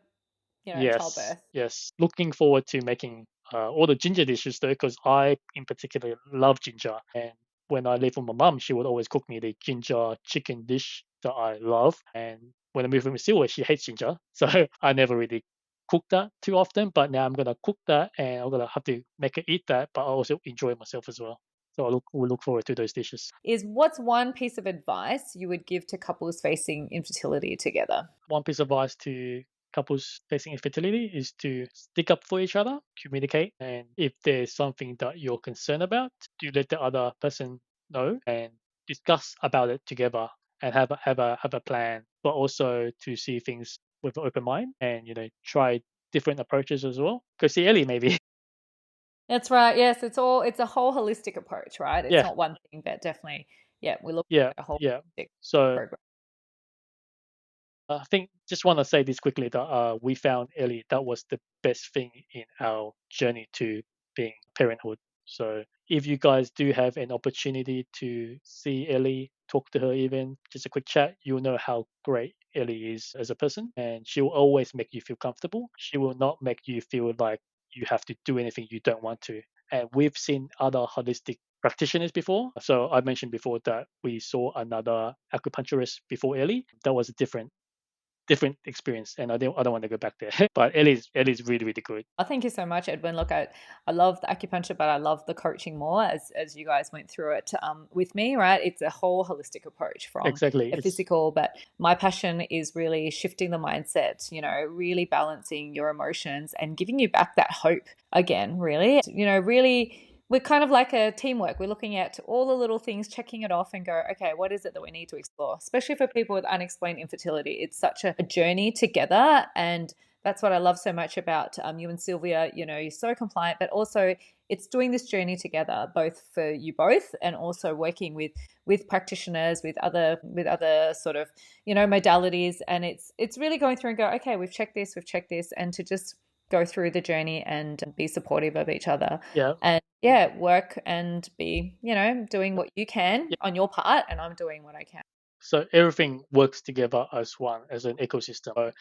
[SPEAKER 3] Yes,
[SPEAKER 1] childbirth.
[SPEAKER 3] yes. Looking forward to making all the ginger dishes though, because I in particular love ginger. And when I lived with my mum, she would always cook me the ginger chicken dish that I love. And when I moved in with Silver, she hates ginger, so I never really cook that too often. But now I'm gonna cook that, and I'm gonna have to make her eat that. But I also enjoy it myself as well. So we look forward to those dishes.
[SPEAKER 1] What's one piece of advice you would give to couples facing infertility together?
[SPEAKER 3] One piece of advice to couples facing infertility is to stick up for each other, communicate, and if there's something that you're concerned about, do let the other person know and discuss about it together and have a plan, but also to see things with an open mind and try different approaches as well. Go see Ellie maybe.
[SPEAKER 1] That's right. Yes, it's a whole holistic approach, right? It's
[SPEAKER 3] Yeah,
[SPEAKER 1] not one thing, but definitely, yeah, we're looking
[SPEAKER 3] yeah,
[SPEAKER 1] at a whole
[SPEAKER 3] yeah.
[SPEAKER 1] holistic
[SPEAKER 3] So
[SPEAKER 1] program.
[SPEAKER 3] I think just want to say this quickly that we found Ellie. That was the best thing in our journey to being parenthood. So if you guys do have an opportunity to see Ellie, talk to her, even just a quick chat, you'll know how great Ellie is as a person, and she will always make you feel comfortable. She will not make you feel like you have to do anything you don't want to. And we've seen other holistic practitioners before. So I mentioned before that we saw another acupuncturist before Ellie. That was a different experience, and I don't want to go back there. But Ellie's really really good.
[SPEAKER 1] Oh, thank you so much, Edwin. Look, I love the acupuncture, but I love the coaching more as you guys went through it with me, right? It's a whole holistic approach from
[SPEAKER 3] Exactly.
[SPEAKER 1] a physical, but my passion is really shifting the mindset, really balancing your emotions and giving you back that hope again, really. Really, we're kind of like a teamwork. We're looking at all the little things, checking it off and go, okay, what is it that we need to explore? Especially for people with unexplained infertility. It's such a journey together, and that's what I love so much about you and Sylvia. You're so compliant, but also it's doing this journey together, both for you both, and also working with practitioners, with other sort of modalities, and it's really going through and go, okay, we've checked this, and to just go through the journey and be supportive of each other,
[SPEAKER 3] Yeah.
[SPEAKER 1] and yeah, work and be doing what you can
[SPEAKER 3] Yeah.
[SPEAKER 1] on your part, and I'm doing what I can.
[SPEAKER 3] So everything works together as one, as an ecosystem. So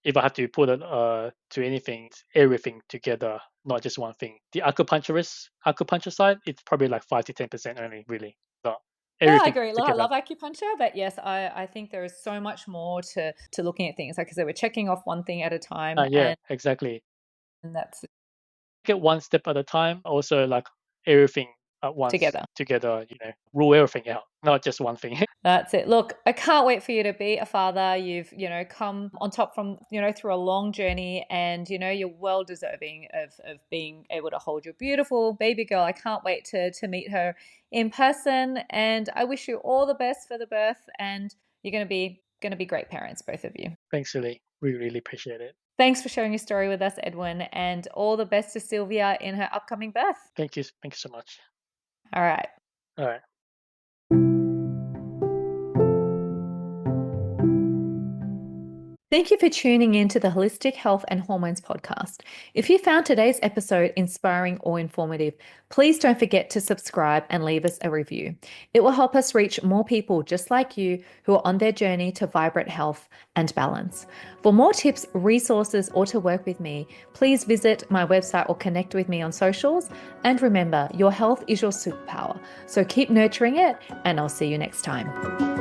[SPEAKER 3] if I have to put it to anything, it's everything together, not just one thing. The acupuncture side, it's probably like 5 to 10% only, really. So
[SPEAKER 1] Yeah, I
[SPEAKER 3] everything
[SPEAKER 1] agree. Look, I
[SPEAKER 3] together.
[SPEAKER 1] love acupuncture, but yes, I think there is so much more to looking at things. Like I said, we're checking off one thing at a time,
[SPEAKER 3] Yeah, exactly.
[SPEAKER 1] and that's
[SPEAKER 3] Take it one step at a time. Also, like everything at once
[SPEAKER 1] together.
[SPEAKER 3] together. Rule everything out, not just one thing.
[SPEAKER 1] That's it. Look, I can't wait for you to be a father. You've, come on top from, through a long journey, and, you're well deserving of being able to hold your beautiful baby girl. I can't wait to meet her in person, and I wish you all the best for the birth, and you're going to be great parents, both of you.
[SPEAKER 3] Thanks, Lily. We really appreciate it.
[SPEAKER 1] Thanks for sharing your story with us, Edwin, and all the best to Sylvia in her upcoming birth.
[SPEAKER 3] Thank you. Thank you so much.
[SPEAKER 1] All right.
[SPEAKER 3] All right.
[SPEAKER 1] Thank you for tuning in to the Holistic Health and Hormones podcast. If you found today's episode inspiring or informative, please don't forget to subscribe and leave us a review. It will help us reach more people just like you who are on their journey to vibrant health and balance. For more tips, resources, or to work with me, please visit my website or connect with me on socials. And remember, your health is your superpower. So keep nurturing it, and I'll see you next time.